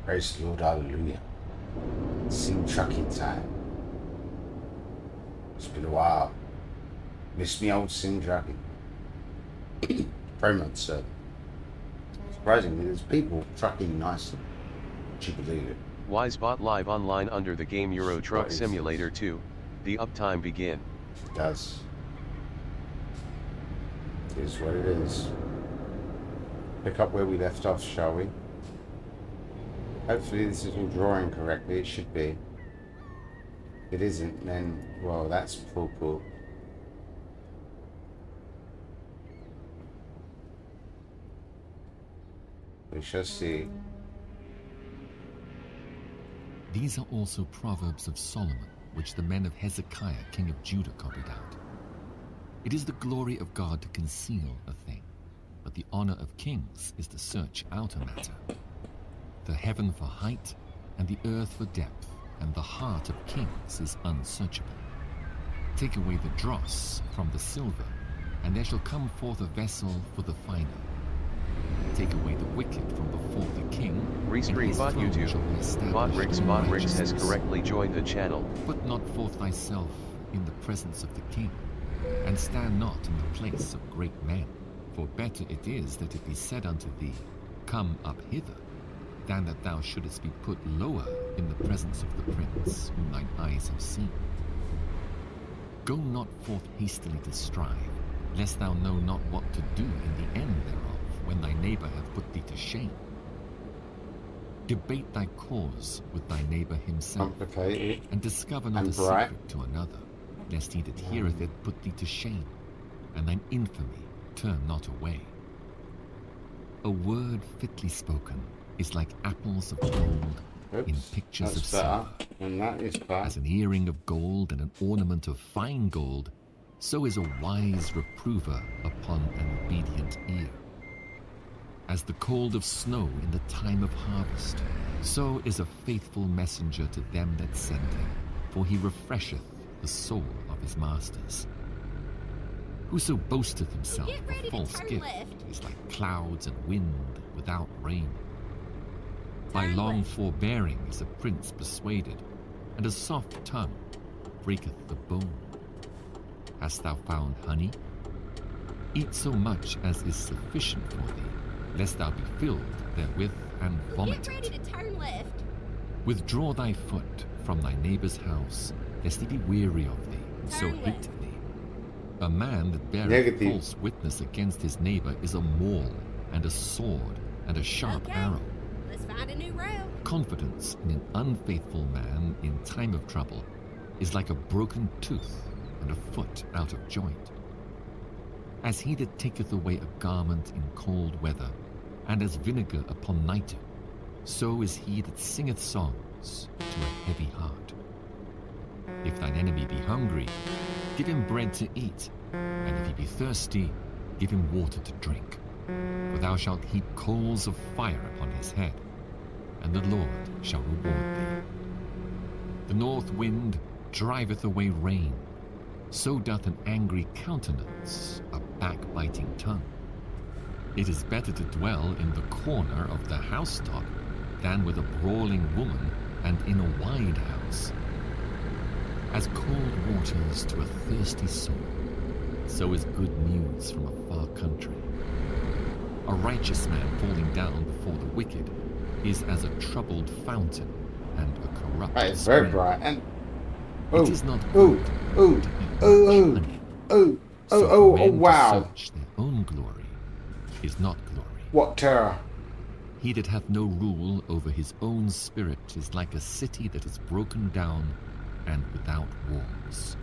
Praise the Lord, hallelujah. Sing trucking time. It's been a while. Miss me old sing trucking. Very much so. Surprisingly, there's people trucking nicely. Would you believe it? Wisebot live online under the game Euro Truck What is Simulator 2. The uptime begin. It does. It is what it is. Pick up where we left off, shall we? Hopefully this is all drawing correctly. It should be. If it isn't, then, well, that's poo-poo. We shall see. These are also proverbs of Solomon, which the men of Hezekiah, king of Judah, copied out. It is the glory of God to conceal a thing, but the honor of kings is to search out a matter. The heaven for height, and the earth for depth, and the heart of kings is unsearchable. Take away the dross from the silver, and there shall come forth a vessel for the finer. Take away the wicked from before the king, Restream bot YouTube. Bot Riggs has correctly joined the channel. Put not forth thyself in the presence of the king, and stand not in the place of great men. For better it is that it be said unto thee, Come up hither, than that thou shouldest be put lower in the presence of the prince whom thine eyes have seen. Go not forth hastily to strive, lest thou know not what to do in the end thereof, when thy neighbor hath put thee to shame. Debate thy cause with thy neighbor himself, and discover not a secret to another, lest he that heareth it put thee to shame, and thine infamy turn not away. A word fitly spoken is like apples of gold in pictures of silver. As an earring of gold and an ornament of fine gold, so is a wise reprover upon an obedient ear. As the cold of snow in the time of harvest, so is a faithful messenger to them that send him, for he refresheth the soul of his masters. Whoso boasteth himself of a false gift is like clouds and wind without rain. By long forbearing is a prince persuaded, and a soft tongue breaketh the bone. Hast thou found honey? Eat so much as is sufficient for thee, lest thou be filled therewith and vomit it. Get ready to turn left. Withdraw thy foot from thy neighbor's house, lest he be weary of thee, and so hate thee. A man that beareth false witness against his neighbor is a maul, and a sword, and a sharp arrow. Let's find a new route. Confidence in an unfaithful man in time of trouble is like a broken tooth and a foot out of joint. As he that taketh away a garment in cold weather, and as vinegar upon nitre, so is he that singeth songs to a heavy heart. If thine enemy be hungry, give him bread to eat, and if he be thirsty, give him water to drink. For thou shalt heap coals of fire upon his head, and the Lord shall reward thee. The north wind driveth away rain, so doth an angry countenance a backbiting tongue. It is better to dwell in the corner of the housetop than with a brawling woman and in a wide house. As cold waters to a thirsty soul, so is good news from a far country. A righteous man falling down before the wicked is as a troubled fountain and a corrupt spring. It's very bright. And it is not good to eat much honey. So for men wow. to search their own glory is not glory. What terror. He that hath no rule over his own spirit is like a city that is broken down and without walls.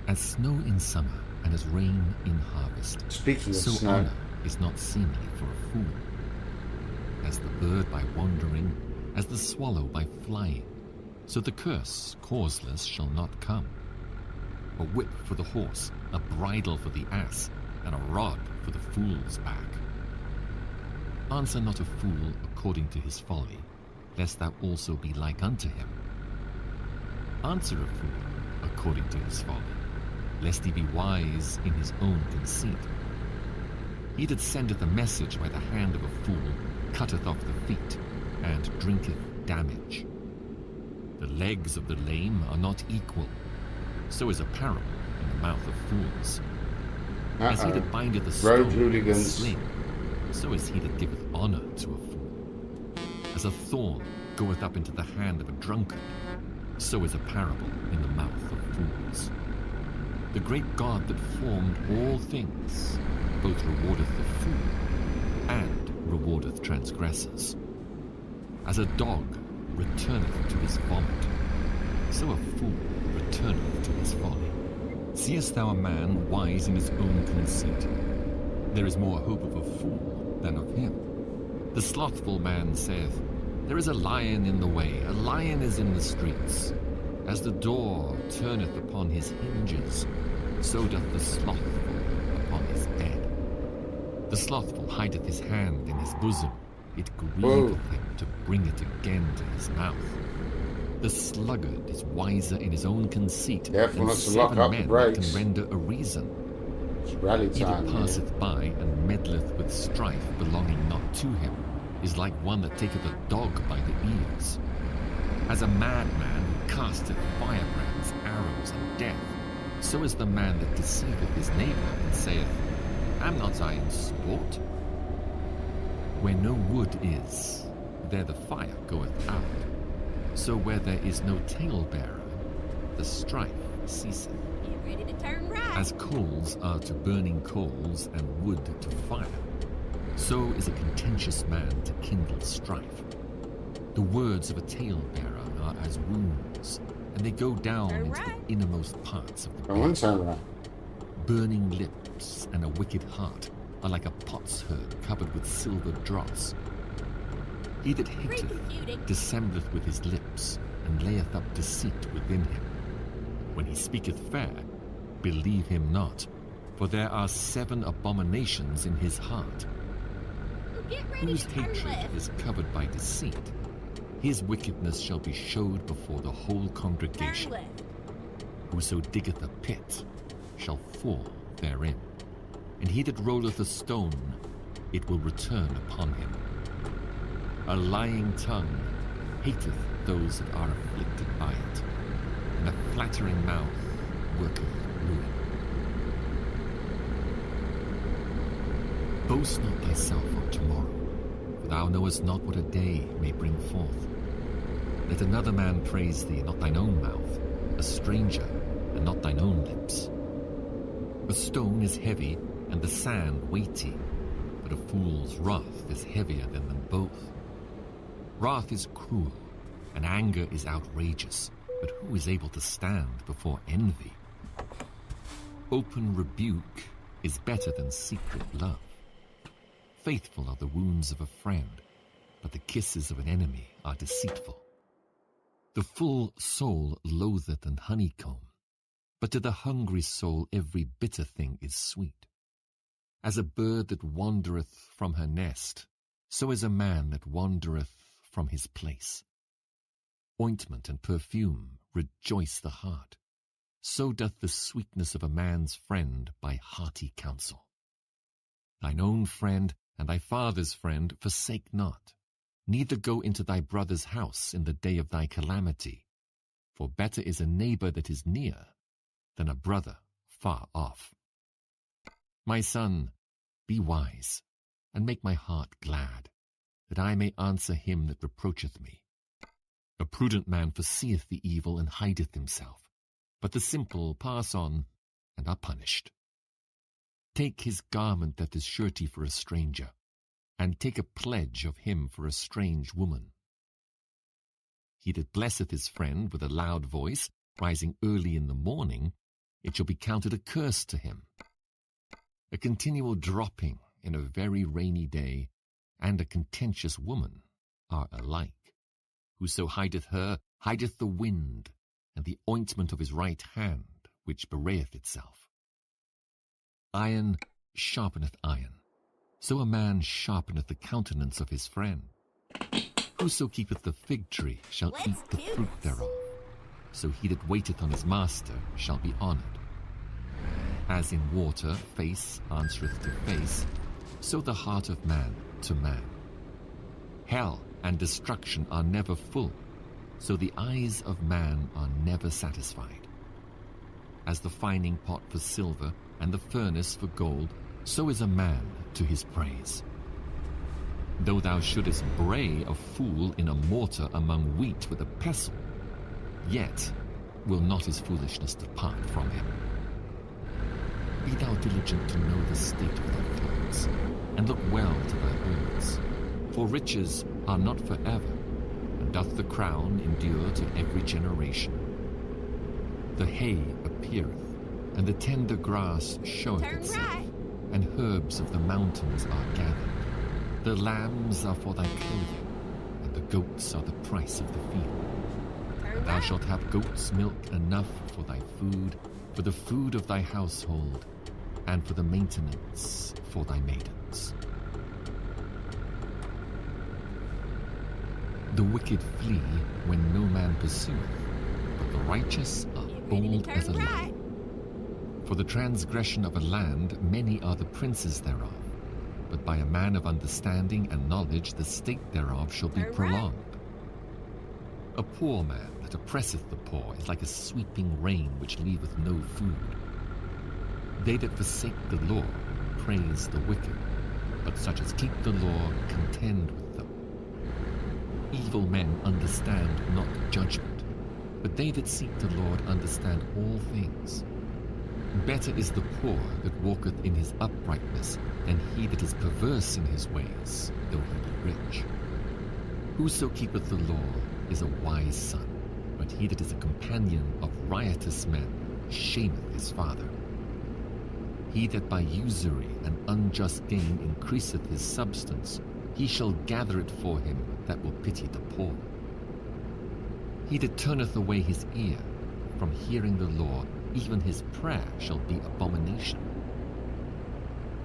As snow in summer and as rain in harvest, Speaking of so snow, honor is not seemly for a fool. As the bird by wandering, as the swallow by flying, so the curse causeless shall not come. A whip for the horse, a bridle for the ass, and a rod for the fool's back. Answer not a fool according to his folly, lest thou also be like unto him. Answer a fool according to his folly, lest he be wise in his own conceit. He that sendeth a message by the hand of a fool cutteth off the feet, and drinketh damage. The legs of the lame are not equal, so is a parable in the mouth of fools. As he that bindeth a stone with a sling, so is he that giveth honor to a fool. As a thorn goeth up into the hand of a drunkard, so is a parable in the mouth of fools. The great God that formed all things both rewardeth the fool and rewardeth transgressors. As a dog returneth to his vomit, so a fool returneth to his folly. Seest thou a man wise in his own conceit? There is more hope of a fool than of him. The slothful man saith, There is a lion in the way, a lion is in the streets. As the door turneth upon his hinges, so doth the slothful upon his bed. The slothful hideth his hand in his bosom, it grieveth him to bring it again to his mouth. The sluggard is wiser in his own conceit than 7 men that can render a reason. He that passeth by and meddleth with strife belonging not to him is like one that taketh a dog by the ears. As a madman who casteth firebrands, arrows, and death, so is the man that deceiveth his neighbor and saith, Am not I in sport? Where no wood is, there the fire goeth out. So where there is no talebearer, the strife ceaseth. Get ready to turn right. As coals are to burning coals and wood to fire, so is a contentious man to kindle strife. The words of a talebearer are as wounds, and they go down into the innermost parts of the body. Burning lips and a wicked heart are like a potsherd covered with silver dross. He that hateth dissembleth with his lips, and layeth up deceit within him. When he speaketh fair, believe him not, for there are 7 abominations in his heart. Whose hatred is covered by deceit, his wickedness shall be showed before the whole congregation. Whoso diggeth a pit shall fall therein, and he that rolleth a stone, it will return upon him. A lying tongue hateth those that are afflicted by it, and a flattering mouth worketh ruin. Boast not thyself of tomorrow, for thou knowest not what a day may bring forth. Let another man praise thee, not thine own mouth, a stranger, and not thine own lips. A stone is heavy, and the sand weighty, but a fool's wrath is heavier than them both. Wrath is cruel, and anger is outrageous, but who is able to stand before envy? Open rebuke is better than secret love. Faithful are the wounds of a friend, but the kisses of an enemy are deceitful. The full soul loatheth an honeycomb, but to the hungry soul every bitter thing is sweet. As a bird that wandereth from her nest, so is a man that wandereth from his place. Ointment and perfume rejoice the heart, so doth the sweetness of a man's friend by hearty counsel. Thine own friend and thy father's friend forsake not, neither go into thy brother's house in the day of thy calamity, for better is a neighbor that is near than a brother far off. My son, be wise, and make my heart glad, that I may answer him that reproacheth me. A prudent man foreseeth the evil and hideth himself, but the simple pass on and are punished. Take his garment that is surety for a stranger, and take a pledge of him for a strange woman. He that blesseth his friend with a loud voice, rising early in the morning, it shall be counted a curse to him. A continual dropping in a very rainy day, and a contentious woman are alike. Whoso hideth her, hideth the wind, and the ointment of his right hand, which bewrayeth itself. Iron sharpeneth iron, so a man sharpeneth the countenance of his friend. Whoso keepeth the fig tree shall eat the fruit thereof, so he that waiteth on his master shall be honored. As in water face answereth to face, so the heart of man to man. Hell and destruction are never full, so the eyes of man are never satisfied. As the fining pot for silver and the furnace for gold, so is a man to his praise. Though thou shouldest bray a fool in a mortar among wheat with a pestle, yet will not his foolishness depart from him. Be thou diligent to know the state of thy thoughts, and look well to thy words. For riches are not forever, and doth the crown endure to every generation. The hay appeareth, and the tender grass showeth Turn itself, right. and herbs of the mountains are gathered. The lambs are for thy clothing, and the goats are the price of the field. Turn And thou right. shalt have goats' milk enough for thy food, for the food of thy household, and for the maintenance for thy maidens. The wicked flee when no man pursueth, but the righteous are Get ready bold to as a turn lion. right. For the transgression of a land many are the princes thereof, but by a man of understanding and knowledge the state thereof shall be Turn right. prolonged. A poor man that oppresseth the poor is like a sweeping rain which leaveth no food. They that forsake the law praise the wicked, but such as keep the law contend with them. Evil men understand not judgment, but they that seek the Lord understand all things. Better is the poor that walketh in his uprightness than he that is perverse in his ways, though he be rich. Whoso keepeth the law is a wise son, but he that is a companion of riotous men shameth his father. He that by usury and unjust gain increaseth his substance, he shall gather it for him that will pity the poor. He that turneth away his ear from hearing the law, even his prayer shall be abomination.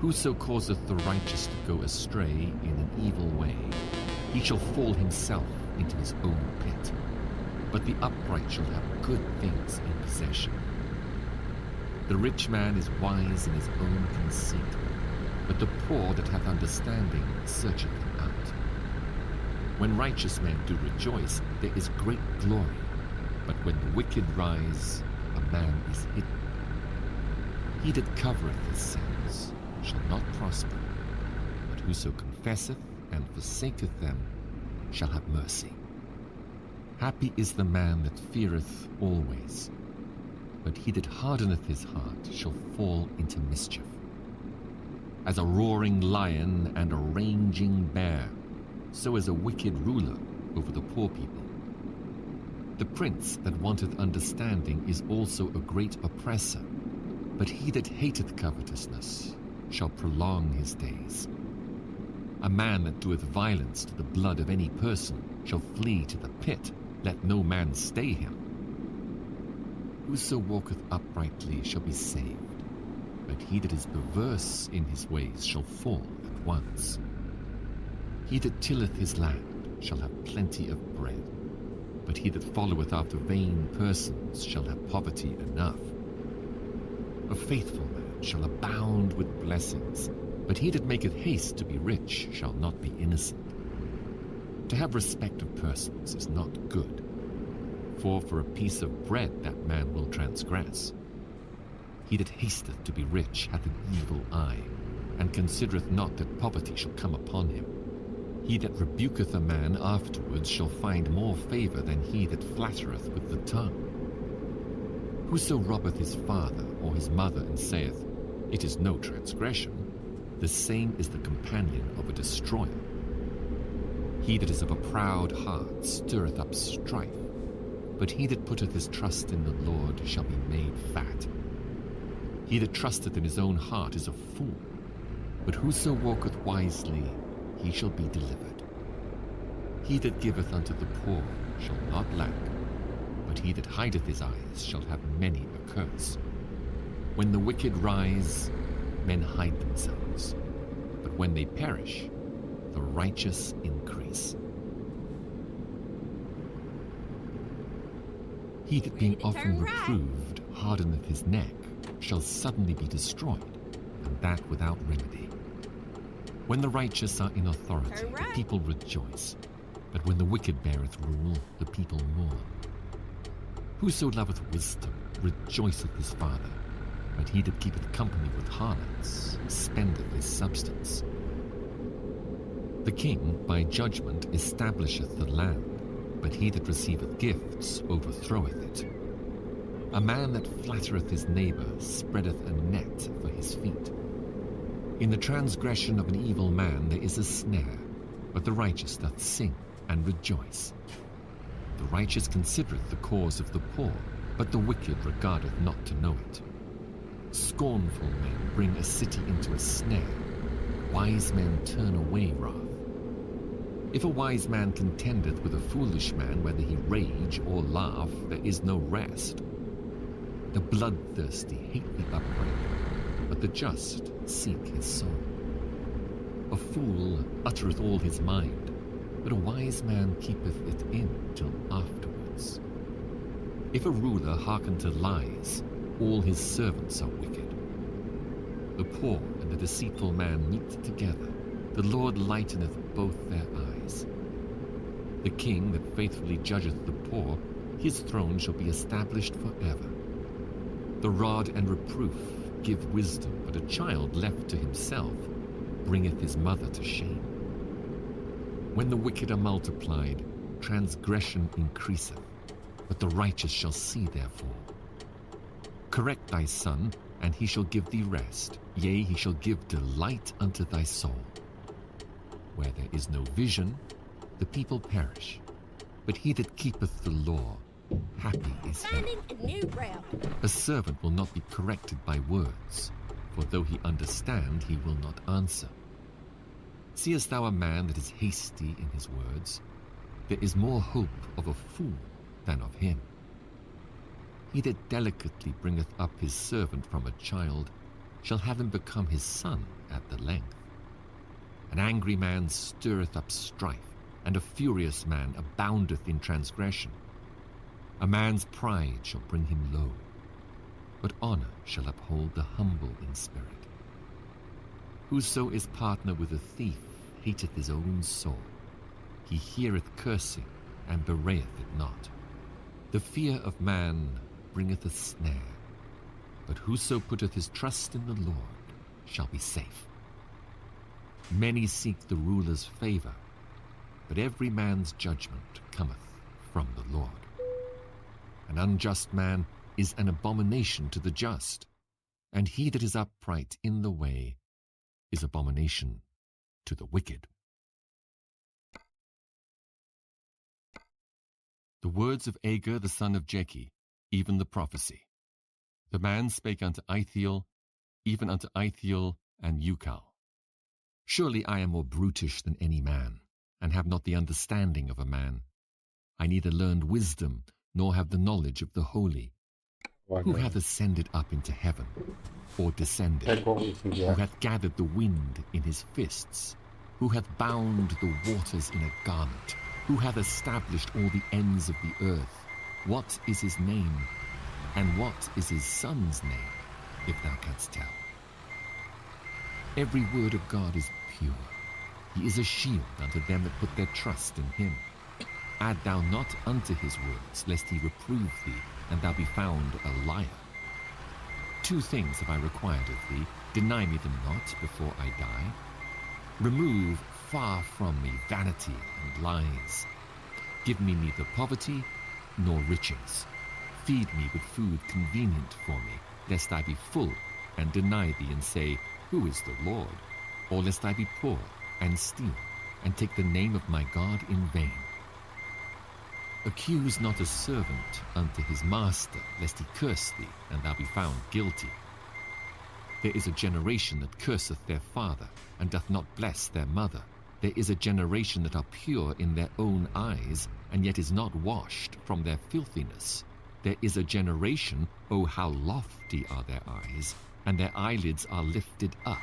Whoso causeth the righteous to go astray in an evil way, he shall fall himself into his own pit. But the upright shall have good things in possession. The rich man is wise in his own conceit, but the poor that hath understanding searcheth him out. When righteous men do rejoice, there is great glory, but when the wicked rise, a man is hidden. He that covereth his sins shall not prosper, but whoso confesseth and forsaketh them shall have mercy. Happy is the man that feareth always, but he that hardeneth his heart shall fall into mischief. As a roaring lion and a raging bear, so is a wicked ruler over the poor people. The prince that wanteth understanding is also a great oppressor, but he that hateth covetousness shall prolong his days. A man that doeth violence to the blood of any person shall flee to the pit, let no man stay him. Whoso walketh uprightly shall be saved, but he that is perverse in his ways shall fall at once. He that tilleth his land shall have plenty of bread, but he that followeth after vain persons shall have poverty enough. A faithful man shall abound with blessings, but he that maketh haste to be rich shall not be innocent. To have respect of persons is not good, for a piece of bread that man will transgress. He that hasteth to be rich hath an evil eye, and considereth not that poverty shall come upon him. He that rebuketh a man afterwards shall find more favor than he that flattereth with the tongue. Whoso robbeth his father or his mother and saith, "It is no transgression," the same is the companion of a destroyer. He that is of a proud heart stirreth up strife, but he that putteth his trust in the Lord shall be made fat. He that trusteth in his own heart is a fool, but whoso walketh wisely, he shall be delivered. He that giveth unto the poor shall not lack, but he that hideth his eyes shall have many a curse. When the wicked rise, men hide themselves, but when they perish, the righteous increase. He that being Ready to often turn right. reproved hardeneth his neck shall suddenly be destroyed, and that without remedy. When the righteous are in authority, Turn the right. people rejoice. But when the wicked beareth rule, the people mourn. Whoso loveth wisdom rejoiceth his father, but he that keepeth company with harlots spendeth his substance. The king by judgment establisheth the land, but he that receiveth gifts overthroweth it. A man that flattereth his neighbor spreadeth a net for his feet. In the transgression of an evil man there is a snare, but the righteous doth sing and rejoice. The righteous considereth the cause of the poor, but the wicked regardeth not to know it. Scornful men bring a city into a snare, wise men turn away wrath. If a wise man contendeth with a foolish man, whether he rage or laugh, there is no rest. The bloodthirsty hate the upright, but the just seek his soul. A fool uttereth all his mind, but a wise man keepeth it in till afterwards. If a ruler hearken to lies, all his servants are wicked. The poor and the deceitful man meet together. The Lord lighteneth both their eyes. The king that faithfully judgeth the poor, his throne shall be established forever. The rod and reproof give wisdom, but a child left to himself bringeth his mother to shame. When the wicked are multiplied, transgression increaseth, but the righteous shall see their fall. Correct thy son, and he shall give thee rest. Yea, he shall give delight unto thy soul. Where there is no vision, the people perish. But he that keepeth the law, happy is he. Finding a new route. A servant will not be corrected by words, for though he understand, he will not answer. Seest thou a man that is hasty in his words? There is more hope of a fool than of him. He that delicately bringeth up his servant from a child shall have him become his son at the length. An angry man stirreth up strife, and a furious man aboundeth in transgression. A man's pride shall bring him low, but honor shall uphold the humble in spirit. Whoso is partner with a thief hateth his own soul. He heareth cursing, and bewrayeth it not. The fear of man bringeth a snare, but whoso putteth his trust in the Lord shall be safe. Many seek the ruler's favor, but every man's judgment cometh from the Lord. An unjust man is an abomination to the just, and he that is upright in the way is abomination to the wicked. The words of Agur the son of Jeki, even the prophecy. The man spake unto Ithiel, even unto Ithiel and Ukal. Surely I am more brutish than any man, and have not the understanding of a man. I neither learned wisdom, nor have the knowledge of the holy. Who hath ascended up into heaven, or descended? Who hath gathered the wind in his fists? Who hath bound the waters in a garment? Who hath established all the ends of the earth? What is his name? And what is his son's name, if thou canst tell? Every word of God is pure. He is a shield unto them that put their trust in him. Add thou not unto his words, lest he reprove thee, and thou be found a liar. 2 things have I required of thee, deny me them not before I die. Remove far from me vanity and lies. Give me neither poverty nor riches. Feed me with food convenient for me, lest I be full and deny thee and say, Who is the Lord? Or lest I be poor and steal, and take the name of my God in vain. Accuse not a servant unto his master, lest he curse thee, and thou be found guilty. There is a generation that curseth their father, and doth not bless their mother. There is a generation that are pure in their own eyes, and yet is not washed from their filthiness. There is a generation, oh how lofty are their eyes, and their eyelids are lifted up.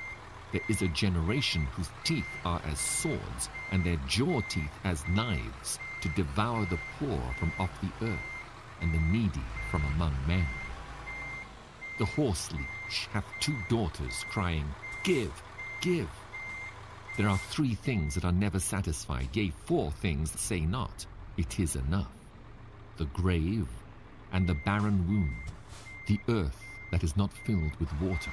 There is a generation whose teeth are as swords, and their jaw teeth as knives, to devour the poor from off the earth, and the needy from among men. The horse leech hath 2 daughters, crying, Give, give. There are 3 things that are never satisfied, yea, 4 things that say not, it is enough. The grave and the barren womb, the earth that is not filled with water,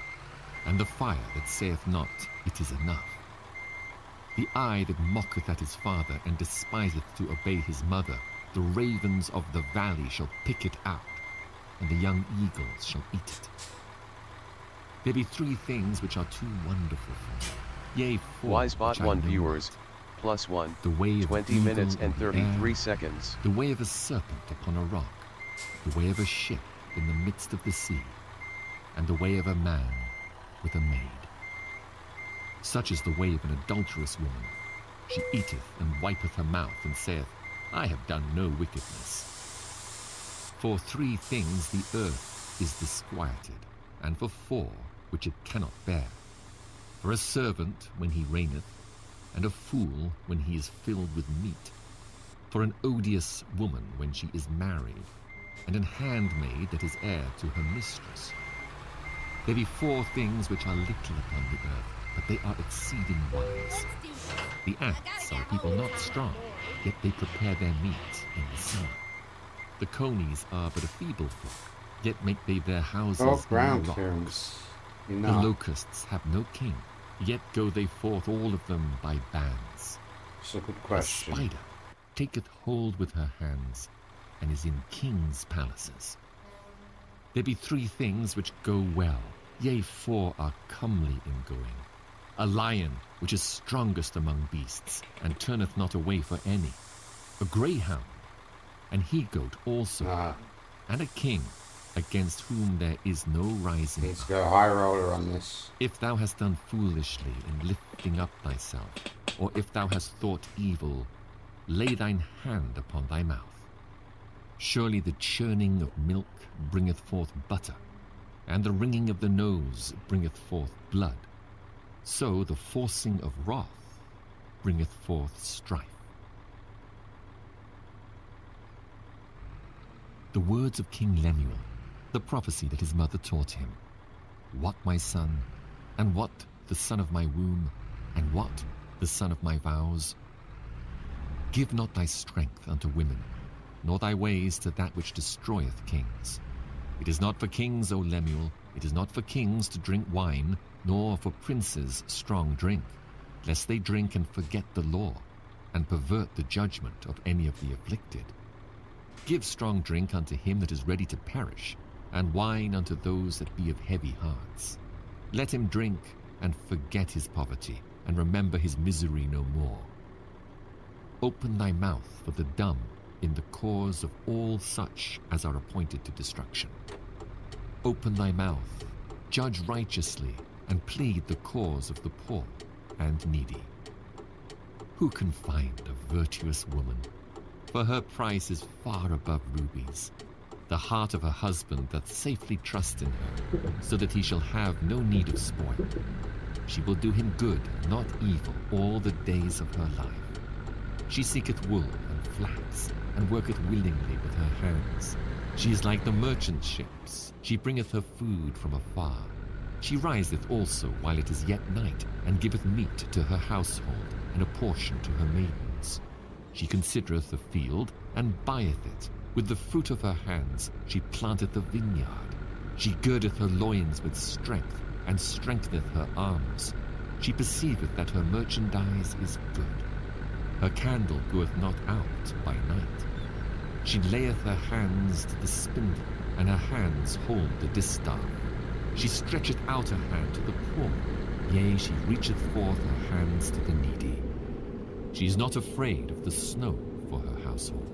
and the fire that saith not, it is enough. The eye that mocketh at his father and despiseth to obey his mother, the ravens of the valley shall pick it out, and the young eagles shall eat it. There be 3 things which are too wonderful for me, yea, 4 Wisebot which I 1 know viewers, not. +1, The way of 20 eagle minutes and in the 33 air, seconds. the way of a serpent upon a rock, the way of a ship in the midst of the sea, and the way of a man with a maid. Such is the way of an adulterous woman. She eateth and wipeth her mouth, and saith, I have done no wickedness. For 3 things the earth is disquieted, and for 4 which it cannot bear. For a servant when he reigneth, and a fool when he is filled with meat. For an odious woman when she is married, and an handmaid that is heir to her mistress. There be 4 things which are little upon the earth, but they are exceeding wise. Let's do this. The ants are people not strong, yet they prepare their meat in the summer. The conies are but a feeble folk, yet make they their houses in the ground rocks. clearance. The Enough. locusts have no king, yet go they forth all of them by bands. It's a good The question. spider taketh hold with her hands, and is in kings' palaces. There be 3 things which go well, yea, 4 are comely in going. A lion which is strongest among beasts, and turneth not away for any. A greyhound, an he-goat also, Nah, and a king, against whom there is no rising needs up. to go high roller on this. If thou hast done foolishly in lifting up thyself, or if thou hast thought evil, lay thine hand upon thy mouth. Surely the churning of milk bringeth forth butter, and the wringing of the nose bringeth forth blood. So the forcing of wrath bringeth forth strife. The words of King Lemuel, the prophecy that his mother taught him. What, my son, and what the son of my womb, and what the son of my vows? Give not thy strength unto women, nor thy ways to that which destroyeth kings. It is not for kings, O Lemuel, it is not for kings to drink wine, nor for princes strong drink, lest they drink and forget the law, and pervert the judgment of any of the afflicted. Give strong drink unto him that is ready to perish, and wine unto those that be of heavy hearts. Let him drink and forget his poverty, and remember his misery no more. Open thy mouth for the dumb in the cause of all such as are appointed to destruction. Open thy mouth, judge righteously, and plead the cause of the poor and needy. Who can find a virtuous woman? For her price is far above rubies. The heart of her husband doth safely trust in her, so that he shall have no need of spoil. She will do him good, not evil, all the days of her life. She seeketh wool and flax, and worketh willingly with her hands. She is like the merchant ships. She bringeth her food from afar. She riseth also while it is yet night, and giveth meat to her household, and a portion to her maidens. She considereth the field, and buyeth it. With the fruit of her hands she planteth a vineyard. She girdeth her loins with strength, and strengtheneth her arms. She perceiveth that her merchandise is good. Her candle goeth not out by night. She layeth her hands to the spindle, and her hands hold the distaff. She stretcheth out her hand to the poor, yea, she reacheth forth her hands to the needy. She is not afraid of the snow for her household,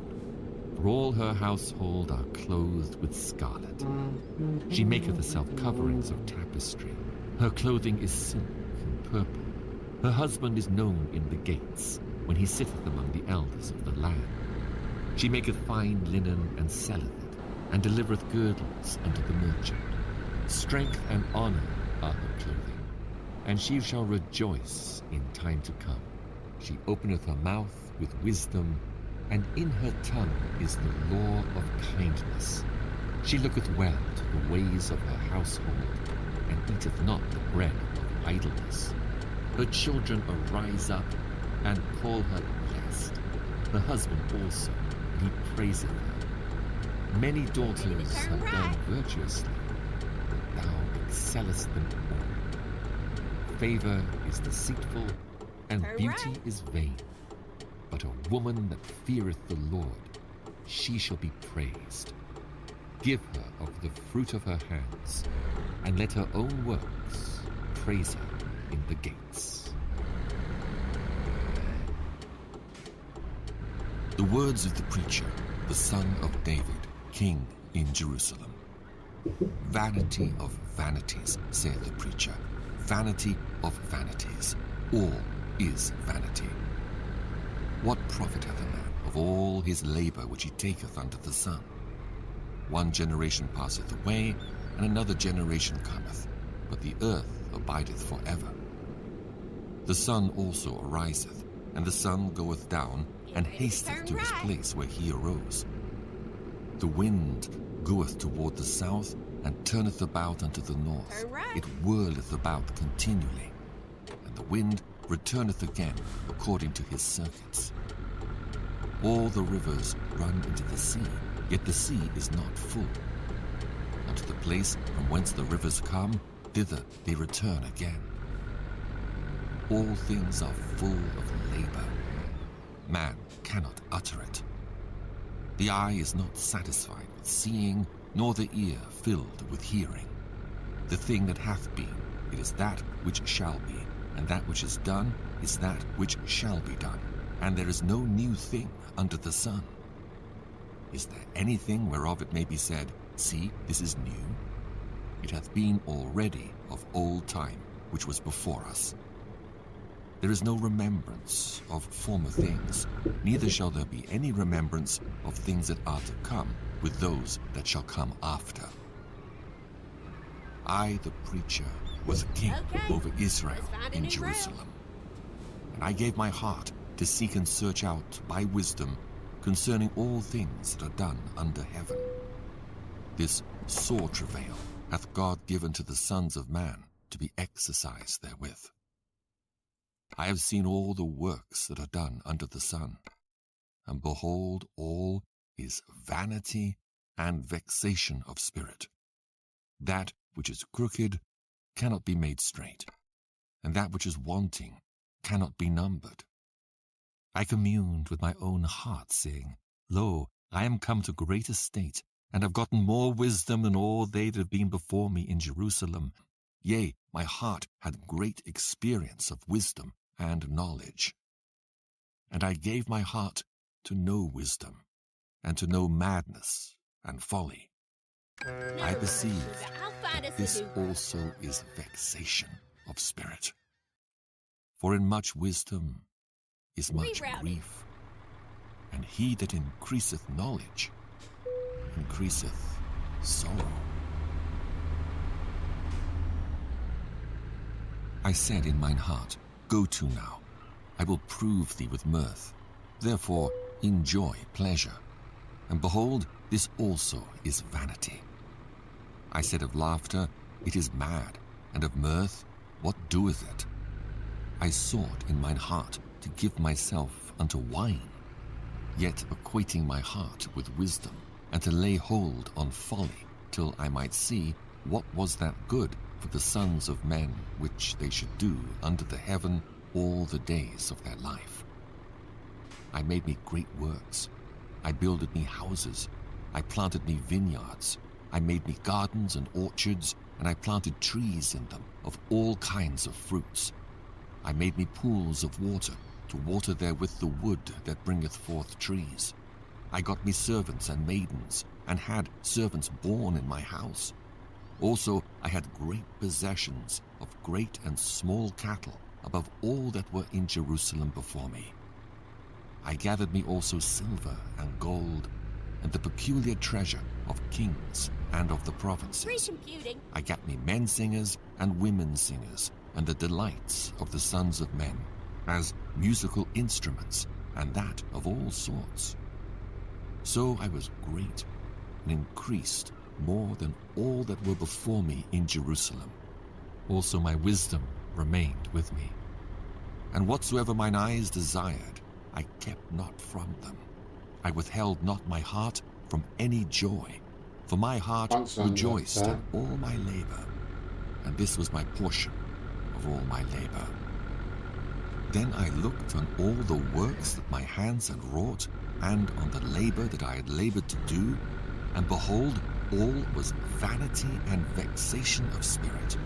for all her household are clothed with scarlet. She maketh herself coverings of tapestry. Her clothing is silk and purple. Her husband is known in the gates, when he sitteth among the elders of the land. She maketh fine linen and selleth it, and delivereth girdles unto the merchant. Strength and honor are her clothing, and she shall rejoice in time to come. She openeth her mouth with wisdom, and in her tongue is the law of kindness. She looketh well to the ways of her household, and eateth not the bread of idleness. Her children arise up and call her blessed. Her husband also, and he praiseth her. Many daughters have done virtuously, but thou excellest them all. Favor is deceitful, and beauty is vain. But a woman that feareth the Lord, she shall be praised. Give her of the fruit of her hands, and let her own works praise her in the gates. The words of the preacher, the son of David, king in Jerusalem. Vanity of vanities, saith the preacher, vanity of vanities, all is vanity. What profiteth a man of all his labor which he taketh under the sun? One generation passeth away, and another generation cometh, but the earth abideth forever. The sun also ariseth, and the sun goeth down, and hasteth to his place where he arose. The wind goeth toward the south, and turneth about unto the north. It whirleth about continually, and the wind returneth again according to his circuits. All the rivers run into the sea, yet the sea is not full. Unto the place from whence the rivers come, thither they return again. All things are full of labor. Man cannot utter it. The eye is not satisfied with seeing, nor the ear filled with hearing. The thing that hath been, it is that which shall be, and that which is done is that which shall be done, and there is no new thing under the sun. Is there anything whereof it may be said, See, this is new? It hath been already of old time, which was before us. There is no remembrance of former things, neither shall there be any remembrance of things that are to come with those that shall come after. I, the preacher, was king over Israel in Jerusalem. And I gave my heart to seek and search out by wisdom concerning all things that are done under heaven. This sore travail hath God given to the sons of man to be exercised therewith. I have seen all the works that are done under the sun, and behold, all is vanity and vexation of spirit. That which is crooked cannot be made straight, and that which is wanting cannot be numbered. I communed with my own heart, saying, Lo, I am come to great estate, and have gotten more wisdom than all they that have been before me in Jerusalem. Yea, my heart had great experience of wisdom and knowledge. And I gave my heart to know wisdom, and to know madness and folly. I perceive that this also is vexation of spirit. For in much wisdom is much grief, and he that increaseth knowledge increaseth sorrow. I said in mine heart, Go to now, I will prove thee with mirth. Therefore enjoy pleasure. And behold, this also is vanity. I said of laughter, It is mad, and of mirth, what doeth it? I sought in mine heart to give myself unto wine, yet acquainting my heart with wisdom, and to lay hold on folly, till I might see what was that good for the sons of men which they should do under the heaven all the days of their life. I made me great works. I builded me houses. I planted me vineyards. I made me gardens and orchards, and I planted trees in them of all kinds of fruits. I made me pools of water, to water therewith the wood that bringeth forth trees. I got me servants and maidens, and had servants born in my house. Also I had great possessions of great and small cattle, above all that were in Jerusalem before me. I gathered me also silver and gold, and the peculiar treasure of kings and of the provinces. I gat me men singers and women singers, and the delights of the sons of men, as musical instruments, and that of all sorts. So I was great, and increased more than all that were before me in Jerusalem. Also my wisdom remained with me, And whatsoever mine eyes desired, I kept not from them. I withheld not my heart from any joy, for my heart Thanks, son, rejoiced sir. in all my labor, and this was my portion of all my labor. Then I looked on all the works that my hands had wrought, and on the labor that I had labored to do, and behold, all was vanity and vexation of spirit,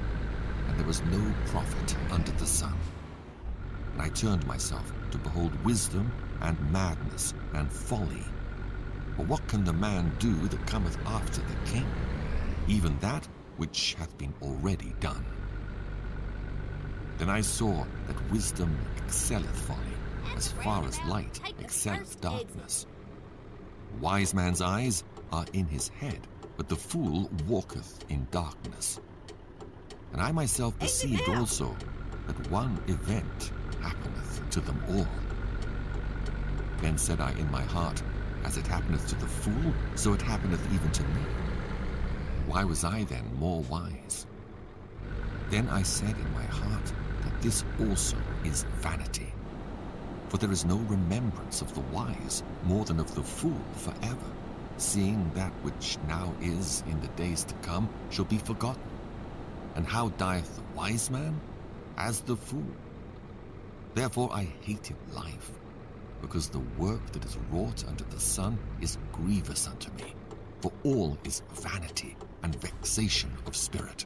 and there was no profit under the sun. And I turned myself to behold wisdom and madness and folly. For what can the man do that cometh after the king? Even that which hath been already done. Then I saw that wisdom excelleth folly, as far as light excelleth darkness. A wise man's eyes are in his head, but the fool walketh in darkness. And I myself perceived also that one event happeneth to them all. Then said I in my heart, as it happeneth to the fool, so it happeneth even to me. Why was I then more wise? Then I said in my heart that this also is vanity. For there is no remembrance of the wise more than of the fool forever, seeing that which now is in the days to come shall be forgotten. And how dieth the wise man? As the fool. Therefore I hated life, because the work that is wrought under the sun is grievous unto me, for all is vanity and vexation of spirit.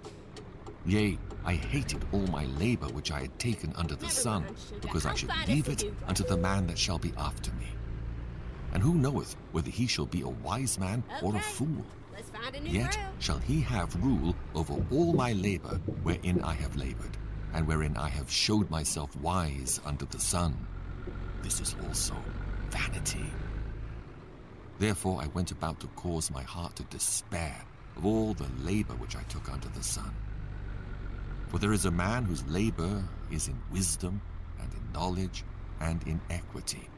Yea, I hated all my labor which I had taken under the sun, because I should leave it unto the man that shall be after me. And who knoweth whether he shall be a wise man or a fool? Let's find a new Yet route. shall he have rule over all my labor wherein I have labored, and wherein I have showed myself wise under the sun. This is also vanity. Therefore I went about to cause my heart to despair of all the labor which I took under the sun. For there is a man whose labor is in wisdom, and in knowledge, and in equity.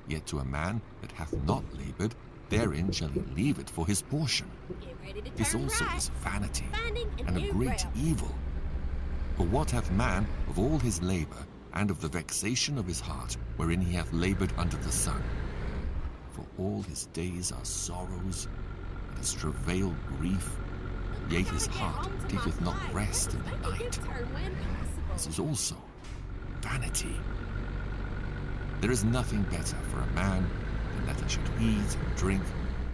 Yet to a man that hath not labored, therein shall he leave it for his portion. Get ready to This turn also right. is vanity, Finding and a new great route. evil. For what hath man of all his labor, and of the vexation of his heart, wherein he hath labored under the sun? For all his days are sorrows, and his travail grief, yea, his heart taketh not rest in the night. This is also vanity. There is nothing better for a man than that he should eat and drink,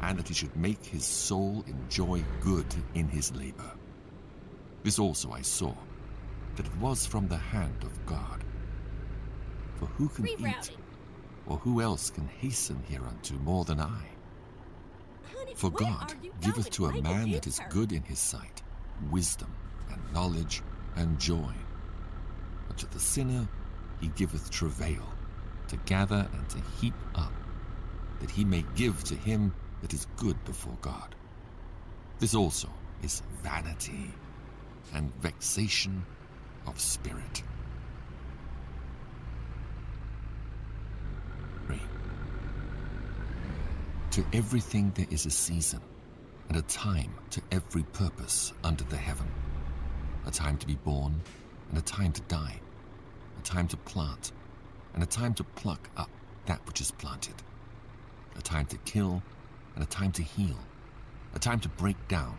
and that he should make his soul enjoy good in his labor. This also I saw, that it was from the hand of God. For who can eat, Rerouting. or who else can hasten hereunto more than I? Honey, For where God are you giveth to going? a Make man that is U-turn. good in his sight wisdom and knowledge and joy. But to the sinner he giveth travail, to gather and to heap up, that he may give to him that is good before God. This also is vanity and vexation of spirit. 3. To everything there is a season, and a time to every purpose under the heaven. A time to be born, and a time to die. A time to plant, and a time to pluck up that which is planted. A time to kill, and a time to heal. A time to break down,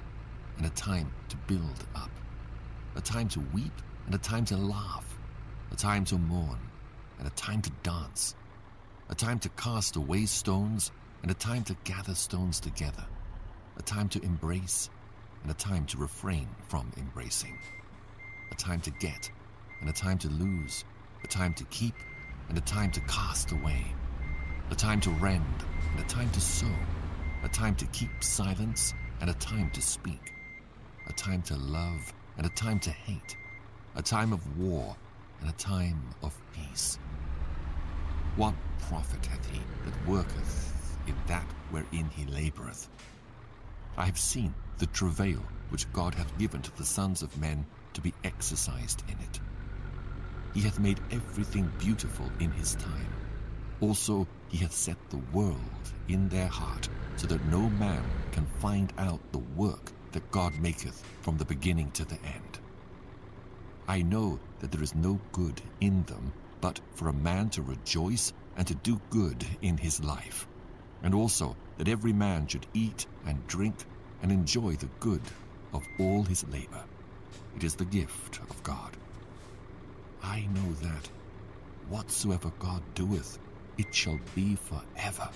and a time to build up. A time to weep, and a time to laugh. A time to mourn, and a time to dance. A time to cast away stones, and a time to gather stones together. A time to embrace, and a time to refrain from embracing. A time to get, and a time to lose. A time to keep, and a time to cast away. A time to rend, and a time to sow. A time to keep silence, and a time to speak. A time to love, and a time to hate. A time of war, and a time of peace. What profit hath he that worketh in that wherein he laboureth? I have seen the travail which God hath given to the sons of men to be exercised in it. He hath made everything beautiful in his time. Also he hath set the world in their heart, so that no man can find out the work that God maketh from the beginning to the end. I know that there is no good in them but for a man to rejoice and to do good in his life, and also that every man should eat and drink and enjoy the good of all his labor. It is the gift of God. I know that whatsoever God doeth, it shall be forever.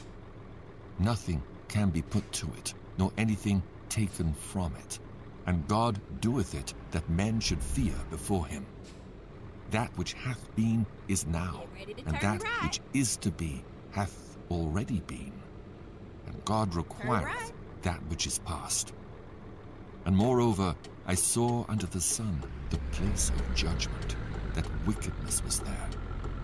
Nothing can be put to it, nor anything taken from it. And God doeth it, that men should fear before him. That which hath been is now, Get ready to and turn that right. which is to be hath already been. And God requireth right. that which is past. And moreover, I saw under the sun the place of judgment, that wickedness was there,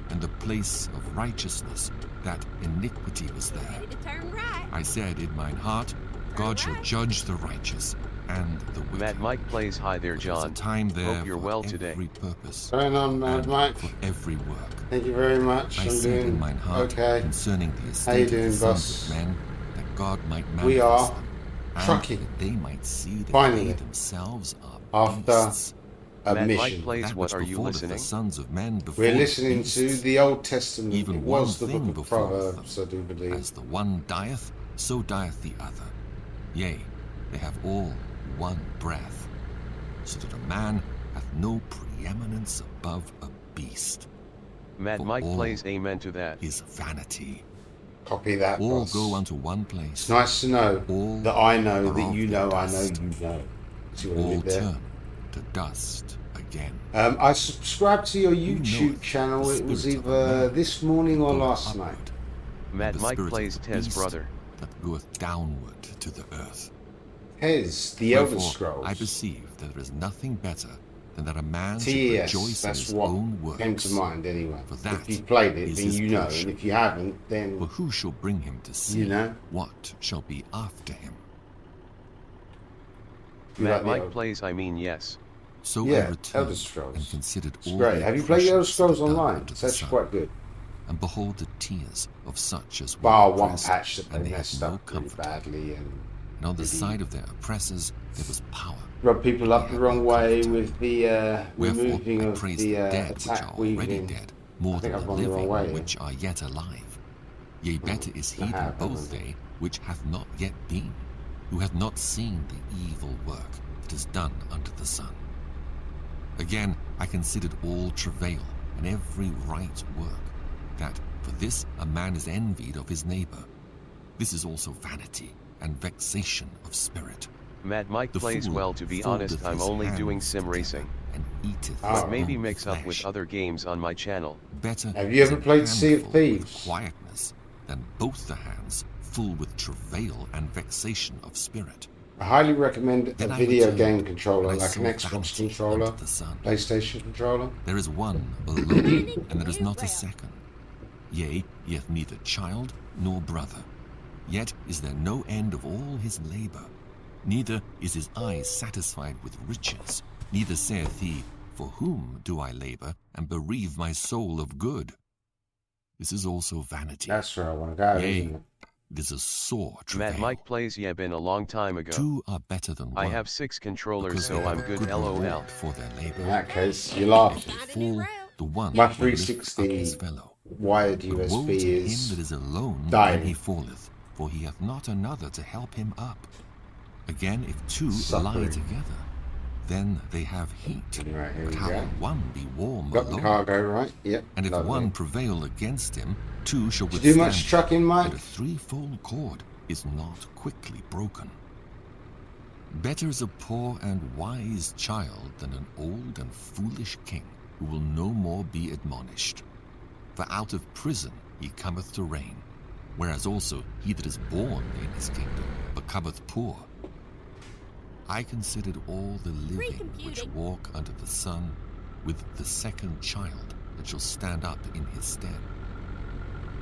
and the place of righteousness, that iniquity was there. Ready to turn right. I said in mine heart, God shall right. judge the righteous and the wicked. Mad Mike plays. Hi there, For there's a John. time there Hope you're for well every today. purpose Going on, Mad and Mike. for every work. Thank you very much. I I'm said in doing mine heart okay. concerning the How you estate of doing, the sons boss? of men, that God might manifest We are them, and trucking. that they might see that Finally. they themselves are After beasts. a Mad Mike mission. plays. That What which are you befalleth listening? the sons of men before We're the listening to beasts. the Old Testament. Even It one was the thing book of befalleth Proverbs, them. I do believe. As the one dieth, so dieth the other. Yea, they have all one breath, so that a man hath no preeminence above a beast. Mad For Mike all plays. Amen to that. is vanity. Copy that, All boss. go unto one It's place. nice to know All that I know are that of you the know I know dust. you know. See what I All did there? turn to dust again. I subscribed to your Who YouTube knoweth channel. the It was spirit of a either man this morning or goeth last upward, night. Mad and the Mike spirit plays. of the Tez beast brother. that goeth downward to the earth. Hez, the Elder Wherefore Scrolls. I perceive that there is nothing better than that a man should TES, rejoice in that's his what own works. came to mind anyway. For that If you played it, is then his you know. portion. And if you haven't, For then who shall bring him to see you know. what shall be after him? You Mad like the Mike old- plays. I mean yes. So Yeah, I Elder returned Scrolls. and considered It's all great. the Have you played the Elder oppressions that are Scrolls done Online? under It's the actually sun, quite good. and behold the tears of such as were Bar one oppressed, patch that and they they had messed no up really comfort. badly and And on the really side of their oppressors there was power. rubbed people up They the had wrong no way comfort. with the Wherefore removing I of praise the dead which are attack already weaving. dead, I more think than I've the gone the wrong living way here. which are yet alive. Yea, better is he I than have, both haven't I? they which hath not yet been, who hath not seen the evil work that is done under the sun. Again, I considered all travail and every right work, that for this a man is envied of his neighbor. This is also vanity and vexation of spirit. Mad Mike The plays. fool Well, to be honest, foldeth I'm his only doing hands sim together racing. and eateth Oh. his But maybe own mix up with flesh. other games on my channel. Better Have you is ever an played Sea of handful with Thieves? quietness than both the hands full with travail and vexation of spirit. I highly recommend a Then I video returned, game controller, and I like an saw Xbox vanity controller, under the sun. PlayStation controller. There is one alone, Finding and there is new not a ground. second. Yea, he hath neither child nor brother. Yet is there no end of all his labor. Neither is his eye satisfied with riches. Neither saith he, For whom do I labor, and bereave my soul of good? This is also vanity. That's where I want to go, Yea, isn't it? it is a sore travail. Mad Mike plays. Yeah, been a long time ago. Two are better than one. I have 6 controllers, because so they have I'm a good. good LOL. reward for their labor. In that case, you If laugh. they Find a new fall, route. the one My will lift up 360 his fellow. wired But woe USB to him is that is alone dying. when he falleth, for he hath not another to help him up. Again, if two lie Suffering. together, then they have heat. Right, here But we how go. can one be warm Got the alone? cargo right. Yep. And if lovely. one prevail against him, two shall Did you do withstand much him. trucking, Mike? But a threefold cord is not quickly broken. Better is a poor and wise child than an old and foolish king, who will no more be admonished. For out of prison he cometh to reign, whereas also he that is born in his kingdom becometh poor. I considered all the living which Recomputing. walk under the sun, with the second child that shall stand up in his stead.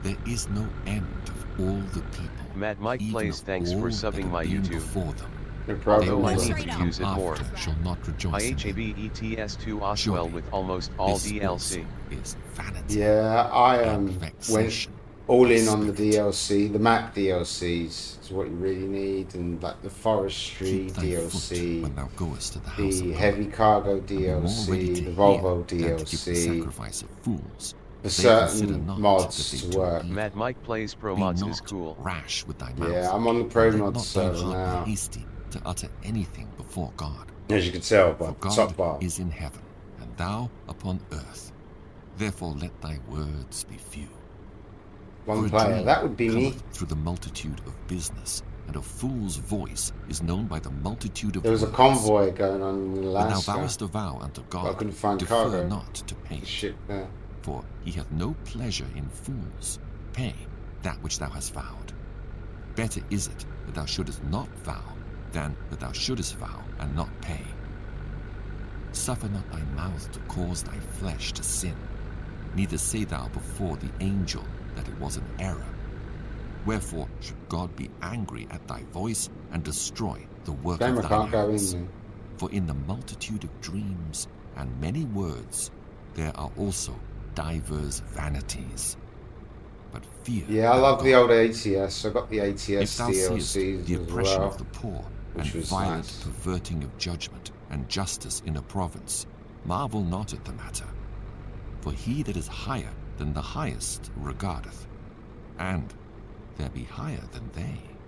There is no end of all the people. Mad Mike even plays. of Thanks all for that subbing have my been YouTube. before them. No They problem. Although I also need that to come use it more. after shall not rejoice in them. IHABETS2 Oswell Surely with almost all this DLC. also is vanity Yeah, I and went vexation all of in on the spirit. DLC. The map DLCs is what you really need, and like the forestry Keep thy foot DLC, when thou goest to the house the of heavy God, cargo and be more ready DLC, to the hear Volvo than to give the DLC. sacrifice of fools, for They consider certain not mods that they to do work. evil. Mad Mike plays pro Be mods not is cool. rash with thy mouth. Yeah, I'm on the pro and let mod not thine server heart now. be hasty to utter anything before God. As you can tell by For the top God bar. is in heaven, and thou upon earth. Therefore let thy words be few. One For a player. dream That would be me. cometh through the multitude of business, and a fool's voice is known by the multitude of There was a words. convoy going on in When thou Alaska. vowest a vow unto But I God, couldn't find defer cargo. not to pay The it. ship there. For he hath no pleasure in fools. Pay that which thou hast vowed. Better is it that thou shouldest not vow, than that thou shouldest vow and not pay. Suffer not thy mouth to cause thy flesh to sin, neither say thou before the angel that it was an error. Wherefore should God be angry at thy voice and destroy the work Gamer of thine can't go in hands? there. For in the multitude of dreams and many words there are also divers vanities. But fear Yeah, I thou love the God. old ATS. I got the ATS If thou seest DLCs the as oppression well. of the poor and which was violent nice. perverting of judgment and justice in a province, marvel not at the matter. For he that is higher than the highest regardeth, and there be higher than they.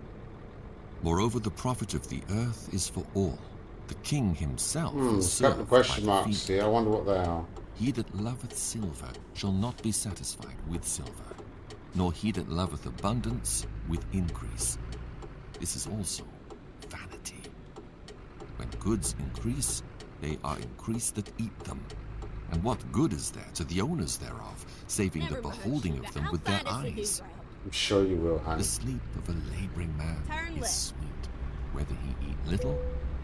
Moreover, the profit of the earth is for all. The king himself is There's a couple served of question by the marks field. here. I wonder what they are. He that loveth silver shall not be satisfied with silver, nor he that loveth abundance with increase. This is also vanity. When goods increase, they are increased that eat them. And what good is there to the owners thereof, saving the Never mind, beholding of Shooter. them I'll with their find us a new eyes? route. I'm sure you will, honey. The sleep of a laboring man Turn is left. sweet, whether he eat little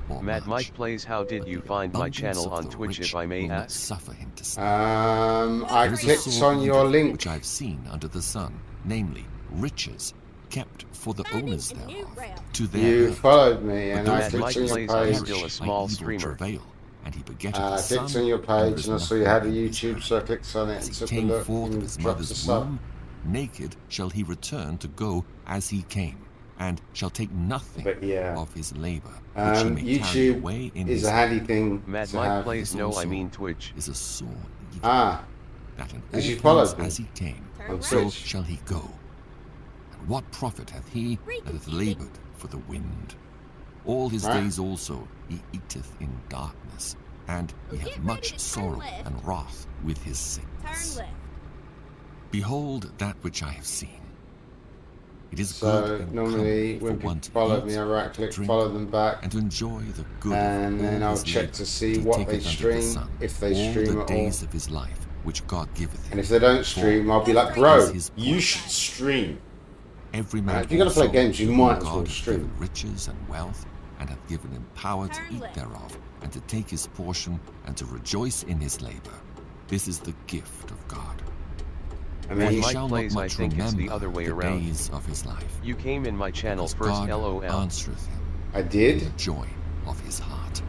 or Mad much. Mike plays How did But you the find my abundance channel of on the Twitch rich if I may will not ask? suffer him to sleep. I There is a clicked sore on your evil link. which I have seen under the sun, namely riches kept for the Finding owners a new thereof, route. to their You hurt. followed me But and those I Mad clicked Mike on your plays I'm perish still a page. small by evil streamer. travail, and he begetteth I a son, clicked on your and there page is and I saw you had a nothing in his YouTube, hand. so I clicked on it As and he took a came look forth of and his dropped the mother's sub. womb, naked shall he return to go as he came, and shall take nothing But yeah, of his labor, which he may carry YouTube away in is his a handy thing Mad to Mike have. plays This no, I also mean Twitch. is a sore evil, Ah, that in all because you things followed me as he came, Turn on right. so Twitch. shall he go. And what profit hath he that hath labored for the wind? All his Right. days also he eateth in darkness, and he Well, hath get ready much to turn sorrow left. and wrath with his Turn sickness. left. Behold that which I have seen. It is So good and normally comely when for one people to follow eat me, I right and to click, drink, follow them back, and to enjoy the good and of then all I'll his check labor to see that he what they taketh under the stream, sun, if they all stream the at all. days of his life which God giveth him. And if they don't For stream, I'll be like, Is bro, his you point. should stream. Every man If you're gonna play also games, you to whom might as God well hath stream. given riches and wealth, and hath given him power to Turn eat left. thereof, and to take his portion, and to rejoice in his labor. This is the gift of God. I For mean, he Mike shall not plays, I much think it's the remember other way the around. days of his life, You came in my channel because first, God LOL. answereth him I in the did. joy of his heart.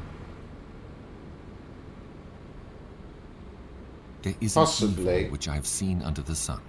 There is an Possibly. evil which I have seen under the sun,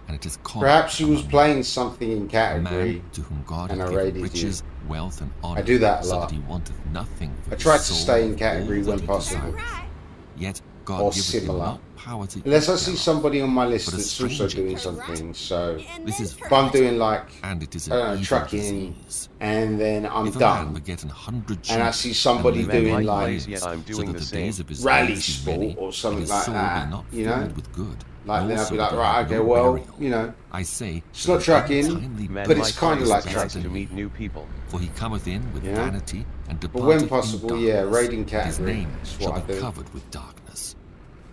and it is common Perhaps you was among playing something in men. A category. man to whom God and hath I given raided riches, wealth, and honor, I do that a so lot. that he wanteth nothing for I his try to soul stay in of category all that when he possible. Turn desireth. right. Yet God Or giveth him similar. not power to Unless eat I see thereof. somebody on my list But a that's also stranger doing giveth it. something, so And This then is turn if I'm right. doing like, And it is I an don't know, evil trucking, disease. and then I'm If a man done, beget 100 and I sheep, see somebody and live Mad doing Mike like plays, yeah, I'm so doing that the the same. days of his rally days be sport many, or and something his like soul that, be not you know? filled with good, Like and then I'll also be like, that he right, have okay, no well, burial. you know, I say, it's not that trucking, untimely Mad but Mike it's kind of plays like he likes trucking. to meet new people. For he cometh in with Yeah. vanity, and But departeth when possible, in yeah, darkness, raiding and his category. name That's shall what I be do. covered with darkness.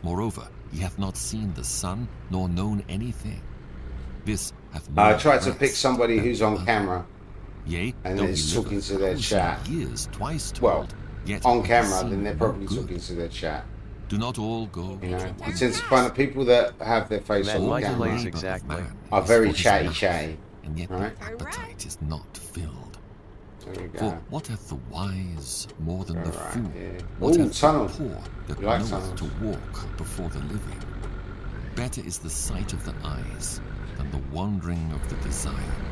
Moreover, he hath not seen the sun, nor known anything. This hath I more tried to pick rest somebody than who's the on other. camera, Yea, and though it's he talking liveth to their 1,000 chat. years twice told, Well, yet on hath he camera, seen then they're no probably good. talking to their chat. Do not all go You know, to you one tend to find the people that have their face Mad on Mike camera plays labor exactly. of man are is very for his chatty mouth, chatty. and yet Right. the appetite is not filled. There we For go. what hath the wise more than the Alright, fool? yeah. What Ooh, hath tunnel. the poor that You like knoweth tunnels. to walk before the living? Better is the sight of the eyes than the wandering of the desire.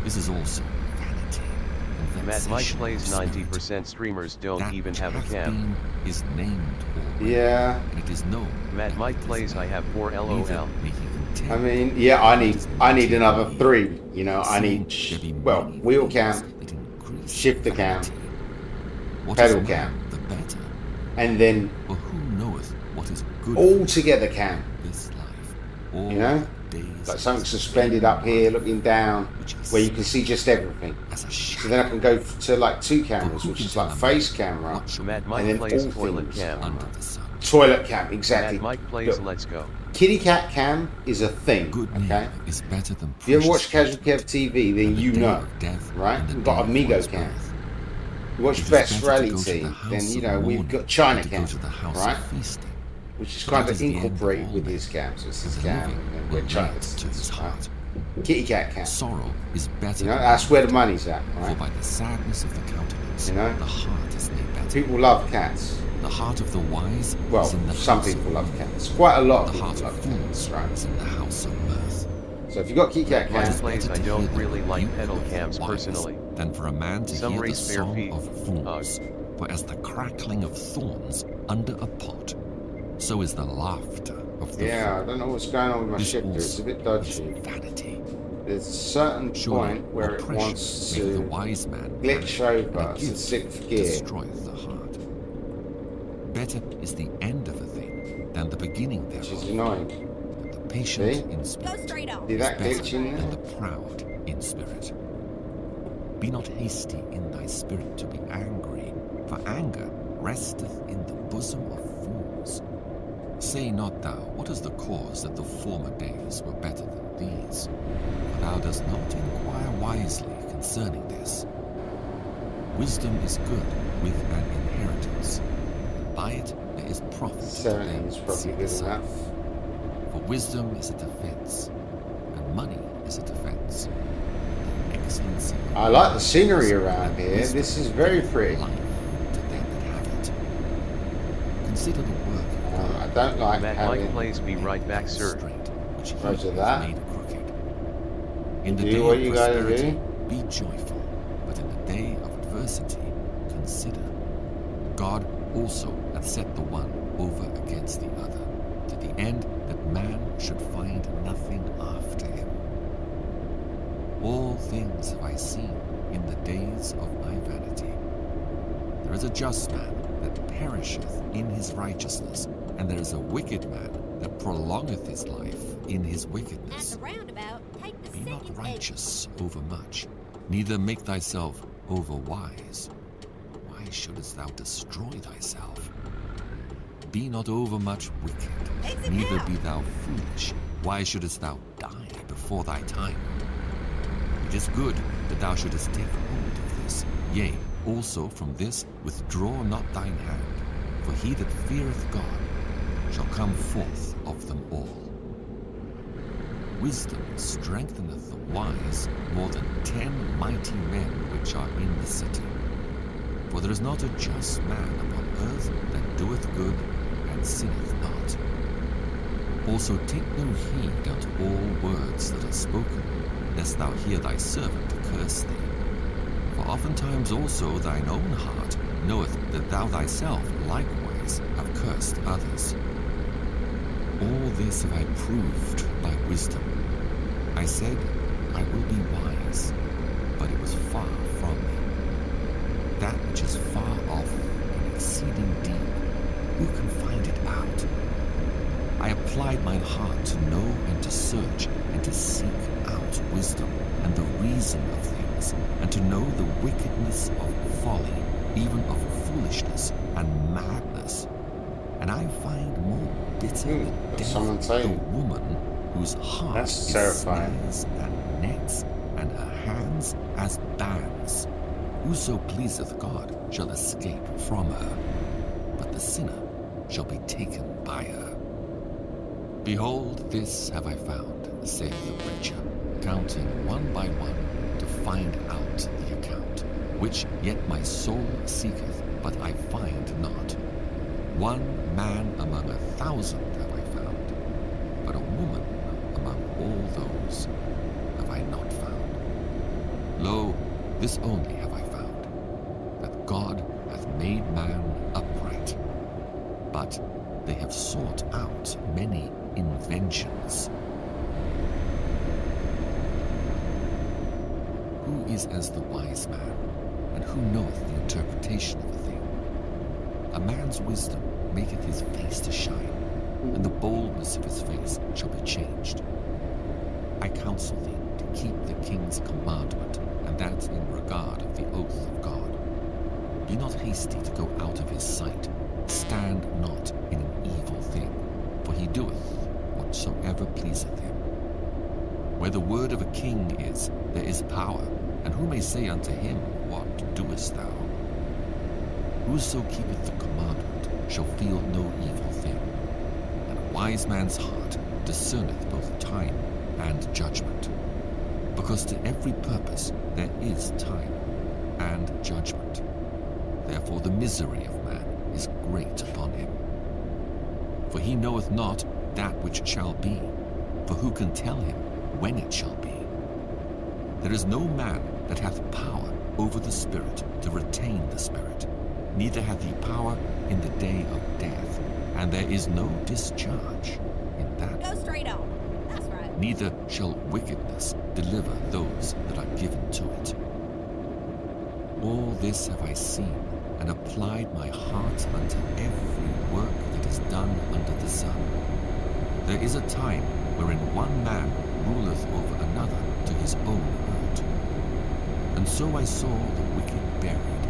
This is also vanity and Mad Mike vexation plays of spirit. 90% streamers don't That even which have a hath cam. been is named already, Yeah, and it is known Mad that Mike it is plays I named. have 4 Neither LOL. may he 10. I mean, yeah, I need another 3. You know, I need well, wheel cam, shifter cam, What pedal is cam, man, the better? and then For who knoweth what is good all together cam. for this life? All You know, days like something of suspended up here, looking down, which is where you can see just everything. as a So then I can go to like 2 cameras, who which can is tell like a face man camera, what shall Matt be Mike then plays all toilet things. cam. under the sun? toilet cam, exactly. Matt Mike plays Look, Let's Go. kitty cat cam is a thing, Good okay? name is better than If you ever watch precious Casual Kev TV, then and the you day know, of death right? and the We've day got of Amigo one's cam. birth. You watch It is Best better to go to the Reality, house then you of know we've mourning got China than to cam, go to the house right? of feasting. Which is But kind that of is the end of incorporated all with men, his cam. So it's and his the cam, living and will we're China. lay it to his heart. Kitty cat cam. Sorrow is better You know, than that's where the laughter, money's at, for right? by the sadness of the countenance, You know? the heart is made better. People love cats. The heart of the wise Well, is in the some house of people love mourning, cats. Quite a lot of the people heart of love fools cats, right? is in the house of mirth. So if you got kitty cat Mike cam, plays I to don't hear the really like rebuke pedal of the cams wise personally. than for a man to Some hear the race bare song feet. of fools. For as the crackling of thorns under a pot, so is the laughter of the yeah, I don't know what's going on with my This shifter. It's a bit is dodgy. vanity. There's a certain Surely point where it oppression wants maketh a to wise man glitch vanish, and over. a It's a gift 6th gear. destroyeth the heart. Better is the end of a thing than the beginning Which is thereof. annoying. And the patient See? in Go spirit straight on. See that better glitch in than there? the proud in spirit. Be not hasty in thy spirit to be angry, for anger resteth in the bosom of fools. Say not thou, what is the cause that the former days were better than these? For thou dost not inquire wisely concerning this. Wisdom is good with an inheritance, and by it there is profit to 70 them is that probably seek good the enough. self. For wisdom is a defense, and money is a defense. The excellency of I like the scenery wisdom around and here. wisdom This is very giveth pretty. life to them that have it. Consider the work of God. I don't like Matt having... Mike plays Be Right Back, sir. Straight, which he Roger hath that. made crooked. In the Do day what of you gotta prosperity, do. be joyful, but in the day of adversity, consider. God also hath set the one over against the other, to the end that man should find nothing after him. All things have I seen in the days of my vanity. There is a just man that perisheth in his righteousness, and there is a wicked man that prolongeth his life in his At wickedness. the roundabout, take the Be second not exit. righteous over much, neither make thyself over wise. Why shouldest thou destroy thyself? Be not over much wicked, Exit neither now. be thou foolish. Why shouldest thou die before thy time? It is good that thou shouldest take hold of this. Yea, also from this withdraw not thine hand, for he that feareth God shall come forth of them all. Wisdom strengtheneth the wise more than 10 mighty men which are in the city. For there is not a just man upon earth that doeth good and sinneth not. Also take no heed unto all words that are spoken, lest thou hear thy servant curse thee. For oftentimes also thine own heart knoweth that thou thyself likewise have cursed others. All this have I proved by wisdom. I said, I will be wise, but it was far from me. That which is far off and exceeding deep, who can find it out? I applied mine heart to know and to search and to seek out wisdom and the reason of things, and to know the wickedness of folly, even of foolishness and madness. And I find more bitter than that's death someone the saying. woman whose heart That's is terrifying. snares and nets, and her hands as bands. Whoso pleaseth God shall escape from her, but the sinner shall be taken by her. Behold, this have I found, saith the preacher, counting one by one to find out the account, which yet my soul seeketh, but I find not. One man among 1,000 have I found, but a woman among all those have I not found. Lo, this only have I found, that God hath made man upright, but they have sought out many inventions, who is as the wise man, and who knoweth the interpretation of a thing? A man's wisdom maketh his face to shine, and the boldness of his face shall be changed. I counsel thee to keep the king's commandment, and that in regard of the oath of God. Be not hasty to go out of his sight. Stand not in an evil thing, for he doeth whatsoever pleaseth him. Where the word of a king is, there is power, and who may say unto him, What doest thou? Whoso keepeth the commandment shall feel no evil thing, and a wise man's heart discerneth both time and judgment. Because to every purpose there is time and judgment. Therefore the misery of man is great upon him. For he knoweth not that which shall be, for who can tell him when it shall be? There is no man that hath power over the Spirit to retain the Spirit, neither hath he power in the day of death, and there is no discharge in that. Go straight on. That's right. Neither shall wickedness deliver those that are given to it. All this have I seen, and applied my heart unto every work that is done under the sun. There is a time wherein one man ruleth over another to his own hurt. And so I saw the wicked buried,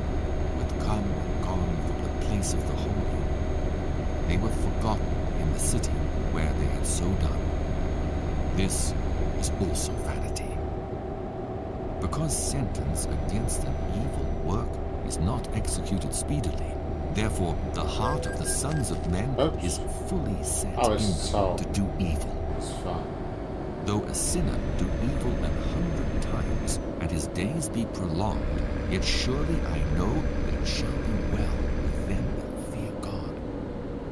who had come and gone from the place of the holy. They were forgotten in the city where they had so done. This is also vanity. Because sentence against an evil work is not executed speedily, therefore the heart of the sons of men is fully set in them to do evil. It's fine. Though a sinner do evil 100 times, and his days be prolonged, yet surely I know that it shall be well with them that fear God,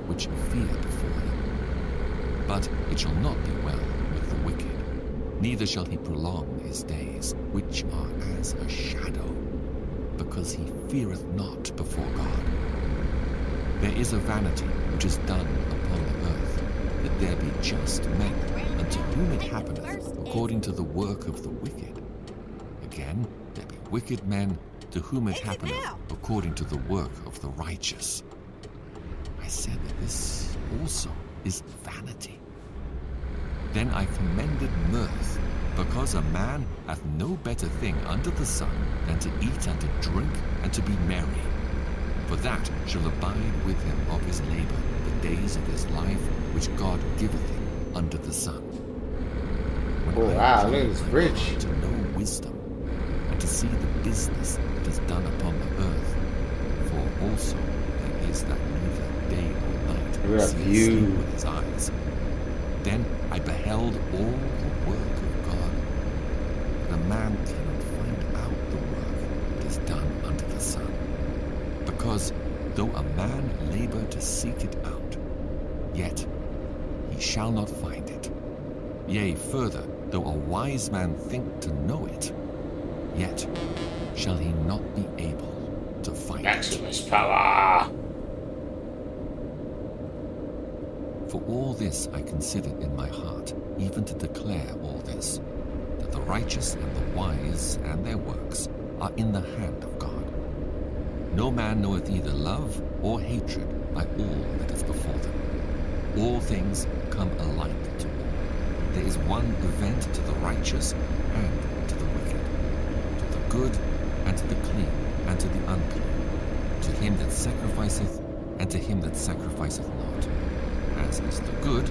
which fear before him. But it shall not be well with the wicked, neither shall he prolong his days, which are as a shadow, because he feareth not before God. There is a vanity which is done upon the earth, that there be just men, unto whom it happeneth according to the work of the wicked. Again, there be wicked men, to whom it happeneth according to the work of the righteous. I said that this also is vanity. Then I commended mirth, because a man hath no better thing under the sun than to eat and to drink and to be merry. For that shall abide with him of his labor the days of his life which God giveth him under the sun. Oh wow, look at this bridge. To know wisdom, and to see the business that is done upon the earth, for also there is that neither day nor night Look at seeth you. sleep with his eyes. Then I beheld all the work of God, but a man cannot find out the work that is done under the sun. Because though a man labor to seek it out, yet he shall not find it. Yea, further, though a wise man think to know it, yet shall he not be able to find it. Maximus power. For all this I considered in my heart, even to declare all this, that the righteous and the wise and their works are in the hand of God. No man knoweth either love or hatred by all that is before them. All things come alike to all. There is one event to the righteous and to the wicked, to the good and to the clean and to the unclean, to him that sacrificeth and to him that sacrificeth not. As is the good,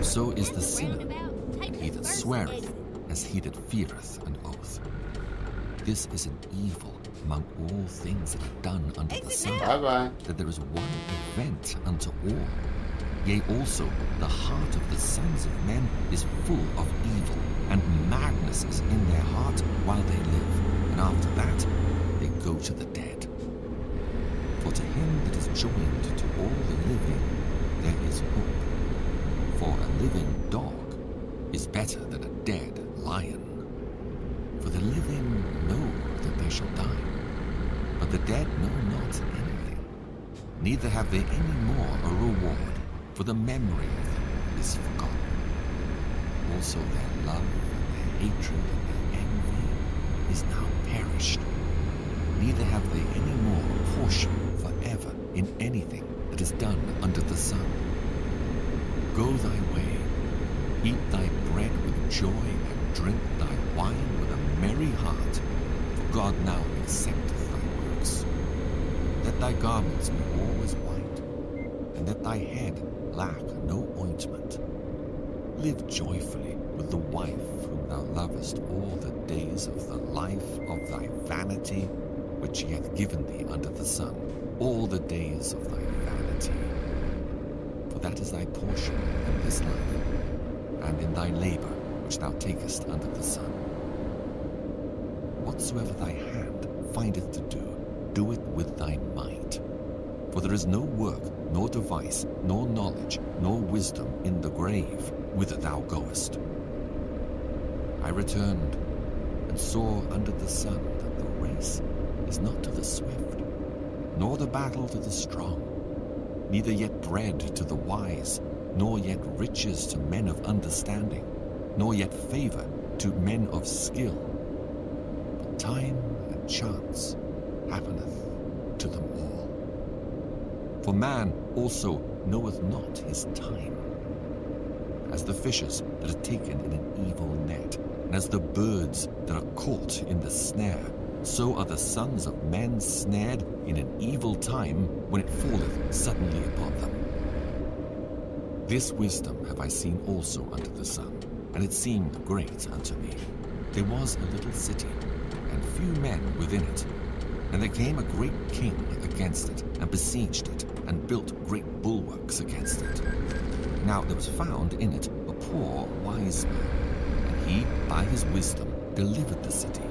so is the sinner, and he that sweareth, as he that feareth an oath. This is an evil among all things that are done under the sun, Bye-bye. that there is one event unto all. Yea, also the heart of the sons of men is full of evil, and madness is in their heart while they live, and after that they go to the dead. For to him that is joined to all the living there is hope. For a living dog is better than a dead lion. For the living know that they shall die, but the dead know not anything, neither have they any more a reward, for the memory of them is forgotten. Also their love and their hatred and their envy is now neither have they any more portion forever in anything that is done under the sun. Go thy way, eat thy bread with joy, and drink thy wine with a merry heart, for God now accepteth thy works. Let thy garments be always white, and let thy head lack no ointment. Live joyfully with the wife whom thou lovest all the days of the life of thy vanity, which he hath given thee under the sun, all the days of thy vanity. For that is thy portion in this life, and in thy labor which thou takest under the sun. Whatsoever thy hand findeth to do, do it with thy might. For there is no work, nor device, nor knowledge, nor wisdom in the grave, whither thou goest. I returned, and saw under the sun that the race is not to the swift, nor the battle to the strong, neither yet bread to the wise, nor yet riches to men of understanding, nor yet favor to men of skill. But time and chance happeneth to them all. For man also knoweth not his time. As the fishes that are taken in an evil net, and as the birds that are caught in the snare, so are the sons of men snared in an evil time when it falleth suddenly upon them. This wisdom have I seen also under the sun, and it seemed great unto me. There was a little city, and few men within it. And there came a great king against it, and besieged it, and built great bulwarks against it. Now there was found in it a poor wise man, and he by his wisdom delivered the city.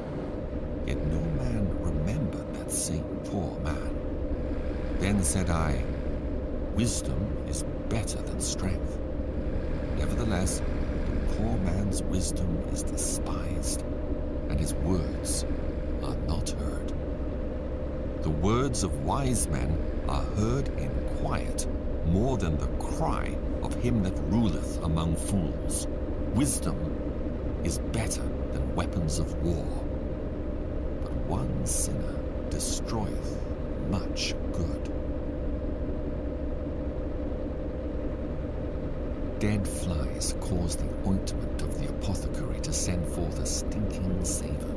Yet no man remembered that same poor man. Then said I, Wisdom is better than strength. Nevertheless, the poor man's wisdom is despised, and his words are not heard. The words of wise men are heard in quiet, more than the cry of him that ruleth among fools. Wisdom is better than weapons of war. But one sinner destroyeth much good. Dead flies cause the ointment of the apothecary to send forth a stinking savour.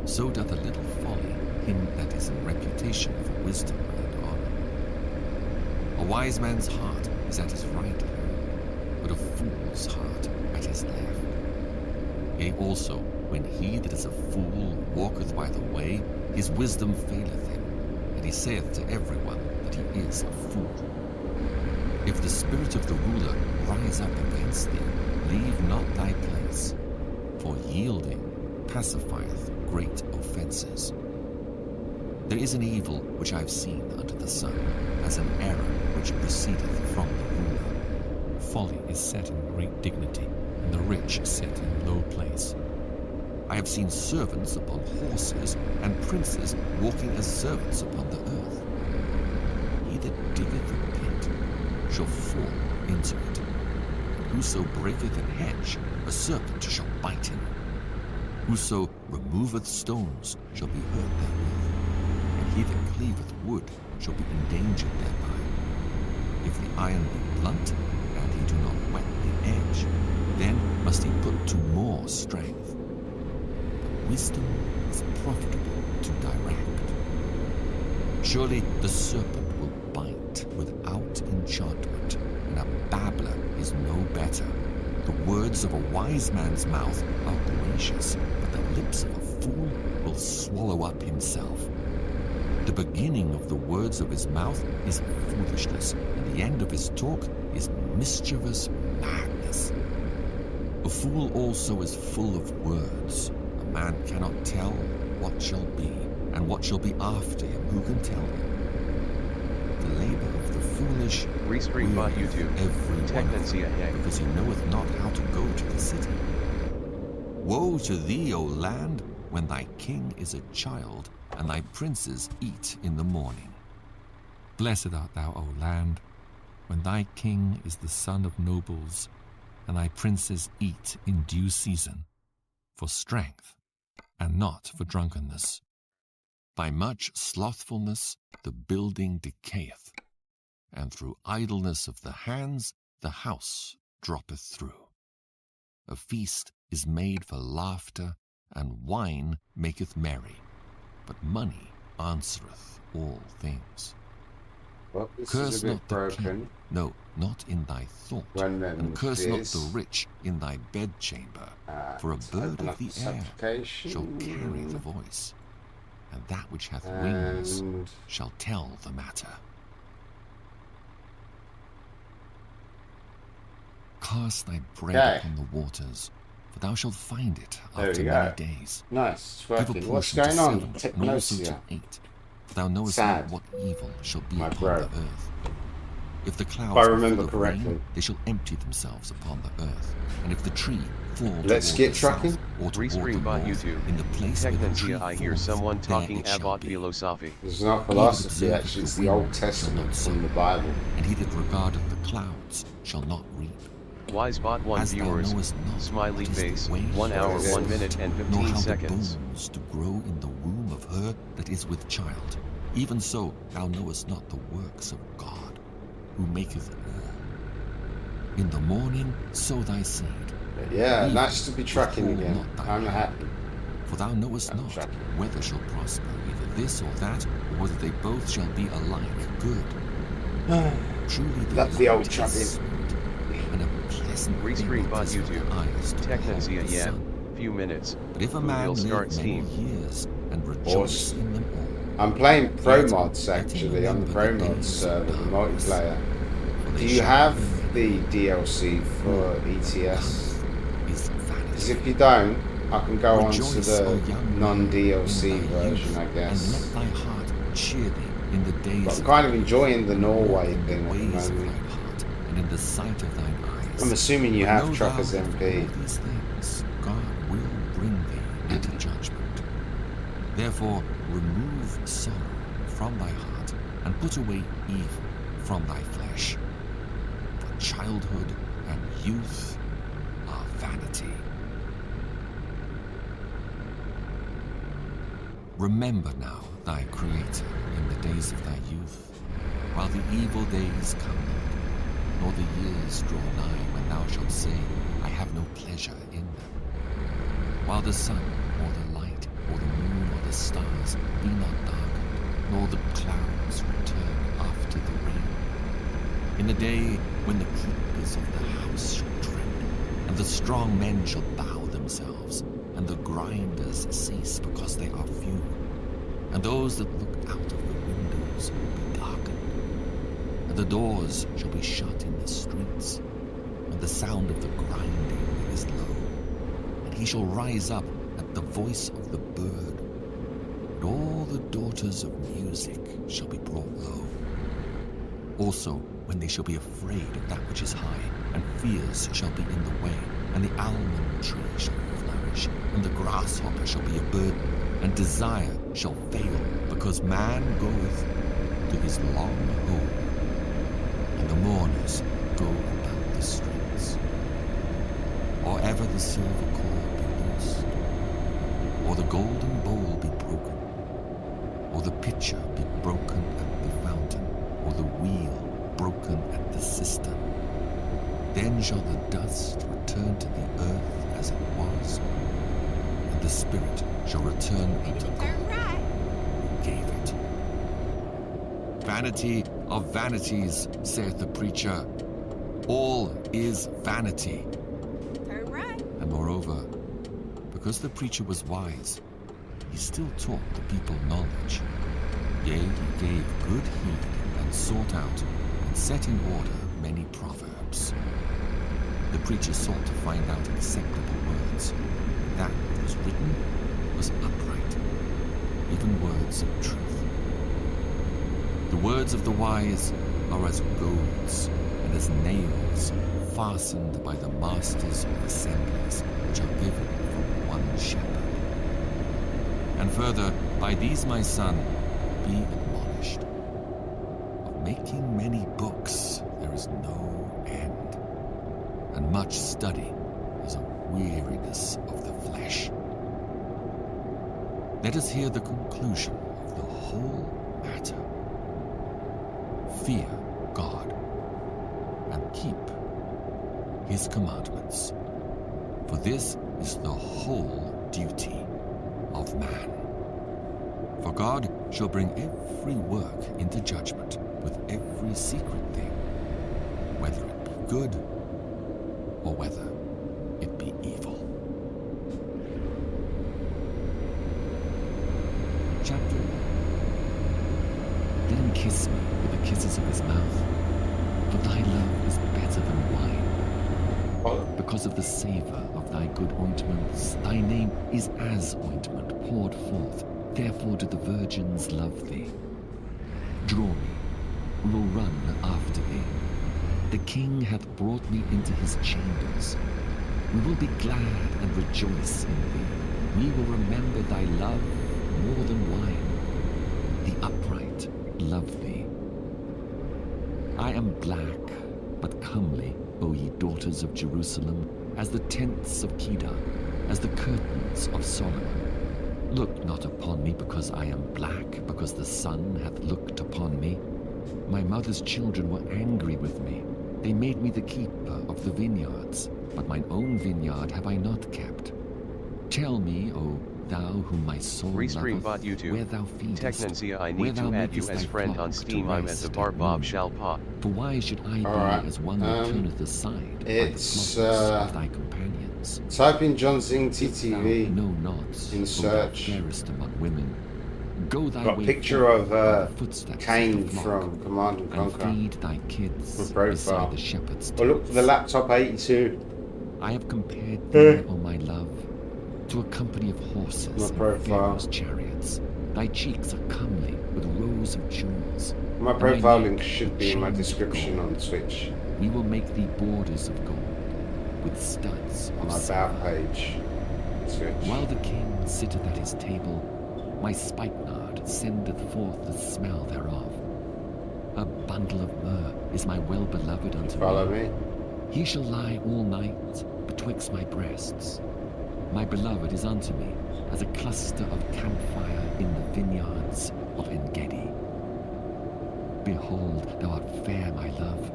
So doth a little folly him that is in reputation for wisdom and honour. A wise man's heart is at his right hand, but a fool's heart at his left. Yea, also, when he that is a fool walketh by the way, his wisdom faileth him, and he saith to every one that he is a fool. If the spirit of the ruler rise up against thee, leave not thy place, for yielding pacifieth great offences. There is an evil which I have seen under the sun, as an error which proceedeth from the ruler. Folly is set in great dignity, and the rich set in low place. I have seen servants upon horses, and princes walking as servants upon the earth. He that diggeth a pit shall fall into it, and whoso breaketh an hedge, a serpent shall bite him. Whoso removeth stones shall be hurt therewith, and he that cleaveth wood shall be endangered thereby. If the iron be blunt, and he do not whet the edge, then must he put to more strength. But wisdom is profitable to direct. Surely the serpent will bite without enchantment, and a babbler is no better. The words of a wise man's mouth are gracious, but the lips of a fool will swallow up himself. The beginning of the words of his mouth is foolishness, and the end of his talk is mischievous madness. A fool also is full of words. A man cannot tell what shall be, and what shall be after him, who can tell him? The labor of the foolish Restream by wearieth YouTube. every one of Tendency them, ahead. because he knoweth not how to go to the city. Woe to thee, O land, when thy king is a child, and thy princes eat in the morning. Blessed art thou, O land, when thy king is the son of nobles, and thy princes eat in due season, for strength, and not for drunkenness. By much slothfulness the building decayeth, and through idleness of the hands the house droppeth through. A feast is made for laughter, and wine maketh merry, but money answereth all things. Well, this Curse is a bit not the broken. king, no, not in thy thought, When then and curse not this, the rich in thy bedchamber, for a bird open of up the air supplication. shall carry the voice, and that which hath wings And shall tell the matter. Cast thy bread Okay. upon the waters, for thou shalt find it There after we many go. days. nice, it's Give a working. What's portion to going on? 7, and also to Technosia. 8, for thou knowest Sad. not what evil shall be My upon bro. the earth. If the clouds If I be remember full of correctly. rain, they shall empty themselves upon the earth. And if the tree fall Let's toward get the trucking. south or toward the Restream bot north, YouTube. in the place where the tree Technosia, I hear falls, someone there talking it shall about be. philosophy. It's not He that philosophy, observeth actually. It's the the wind Old shall Testament not sow, from the Bible. and he that regardeth the clouds shall not reap. Wisebot 1 As thou viewers, knowest not smiley what is the face, way 1 of hour, the 1 earth, minute and nor 15 how seconds. the bones do grow in the womb of her that is with child. Even so thou knowest not the works of God, who maketh war. In the morning sow thy seed. But yeah, Even nice to be trucking withhold again. not thy I'm hand. happy. For thou knowest I'm not tracking. whether shall prosper either this or that, or whether they both shall be alike good. Truly Love the old light is trucking. sweet, and a pleasant thing Restream it bot is for the YouTube. eyes to behold Technosia, the yeah. sun. Few minutes. But if a Who man will live start many Steam? years and rejoice Awesome. in them all, I'm playing Pro Let- Mods let him actually on the remember Pro the Mods days server, of the darkness, multiplayer. for they Do you shall have be the DLC for ETS? is vanity. Because if you don't, I can go on to Rejoice, the O young man, non-DLC in thy version, youth, I and guess. let thy heart cheer thee in the days But I'm of kind of thy enjoying the youth, Norway and thing walk at in the the ways of moment. thine heart, and in the sight of thine eyes. I'm assuming you But have know Truckers thou that MP. all these things God will bring thee into judgment. Therefore remove sorrow from thy heart, and put away evil from thy flesh. For childhood and youth are vanity. Remember now thy Creator in the days of thy youth, while the evil days come not, nor the years draw nigh, when thou shalt say, I have no pleasure in them. While the sun, or the light, or the moon, or the stars be not darkened, nor the clouds return after the rain. In the day when the keepers of the house shall tremble, and the strong men shall bow themselves, and the grinders cease because they are few, and those that look out of the windows will be darkened, and the doors shall be shut in the streets, and the sound of the grinding is low, and he shall rise up at the voice of the bird, and all the daughters of music shall be brought low. Also, when they shall be afraid of that which is high, and fears shall be in the way, and the almond tree shall flourish, and the grasshopper shall be a burden, and desire shall fail, because man goeth to his long home, and the mourners go about the streets. Or ever the silver cord be loosed, or the golden bowl be broken, or the pitcher be broken at the fountain, or the wheel broken at the cistern. Then shall the dust return to the earth as it was, and the spirit shall return unto God Turn right. who gave it. Vanity of vanities, saith the preacher. All is vanity. Turn right. And moreover, because the preacher was wise, he still taught the people knowledge. Yea, he gave good heed, and sought out, and set in order many proverbs. The preacher sought to find out acceptable words. That which was written was upright, even words of truth. The words of the wise are as goads, and as nails fastened by the masters of assemblies, which are given from one shepherd. And further, by these, my son, be admonished. Of making many books there is no end, and much study is a weariness of the flesh. Let us hear the conclusion of whole matter. Fear God and keep his commandments, for this is the whole duty of man. For God shall bring every work into judgment with every secret thing, whether it be good or whether it be evil. Chapter 1. Let him kiss me with the kisses of his mouth, for thy love is better than wine. Because of the savor of thy good ointments, thy name is as ointment poured forth. Therefore do the virgins love thee. Draw me, we will run after thee. The king hath brought me into his chambers. We will be glad and rejoice in thee. We will remember thy love more than wine. The upright love thee. I am black, but comely, O ye daughters of Jerusalem, as the tents of Kedar, as the curtains of Solomon. Look not upon me because I am black, because the sun hath looked upon me. My mother's children were angry with me. They made me the keeper of the vineyards, but mine own vineyard have I not kept. Tell me, O thou whom my soul Restream loveth, bot YouTube. where thou feedest, Technancia, I where need thou to add you makest as thy friend on flock to Steam. I'm at rest the at bar Bob noon. shall pop. For why should I be Alright, as one that turneth aside by the it's, flocks of thy companions? type in John Zing Thou TTV. know not, in O thou search. fairest among women. Go thy Got a way picture forward of by the footsteps Cain of the flock, from Command and and Conquer. feed thy kids For profile. beside the shepherd's Oh look, tents. the laptop 82. I have compared thee, O my love, to a company of horses My and profile. Pharaoh's chariots. Thy cheeks are comely with rows of jewels. My and thy profile neck link should be in my chains of description gold. on Twitch. We will make thee borders of gold with studs On of my silver. about page. Twitch. While the king sitteth at his table, my spikenard sendeth forth the smell thereof. A bundle of myrrh is my well-beloved unto Follow me. me. He shall lie all night betwixt my breasts. My beloved is unto me as a cluster of campfire in the vineyards of En-Gedi. Behold, thou art fair, my love.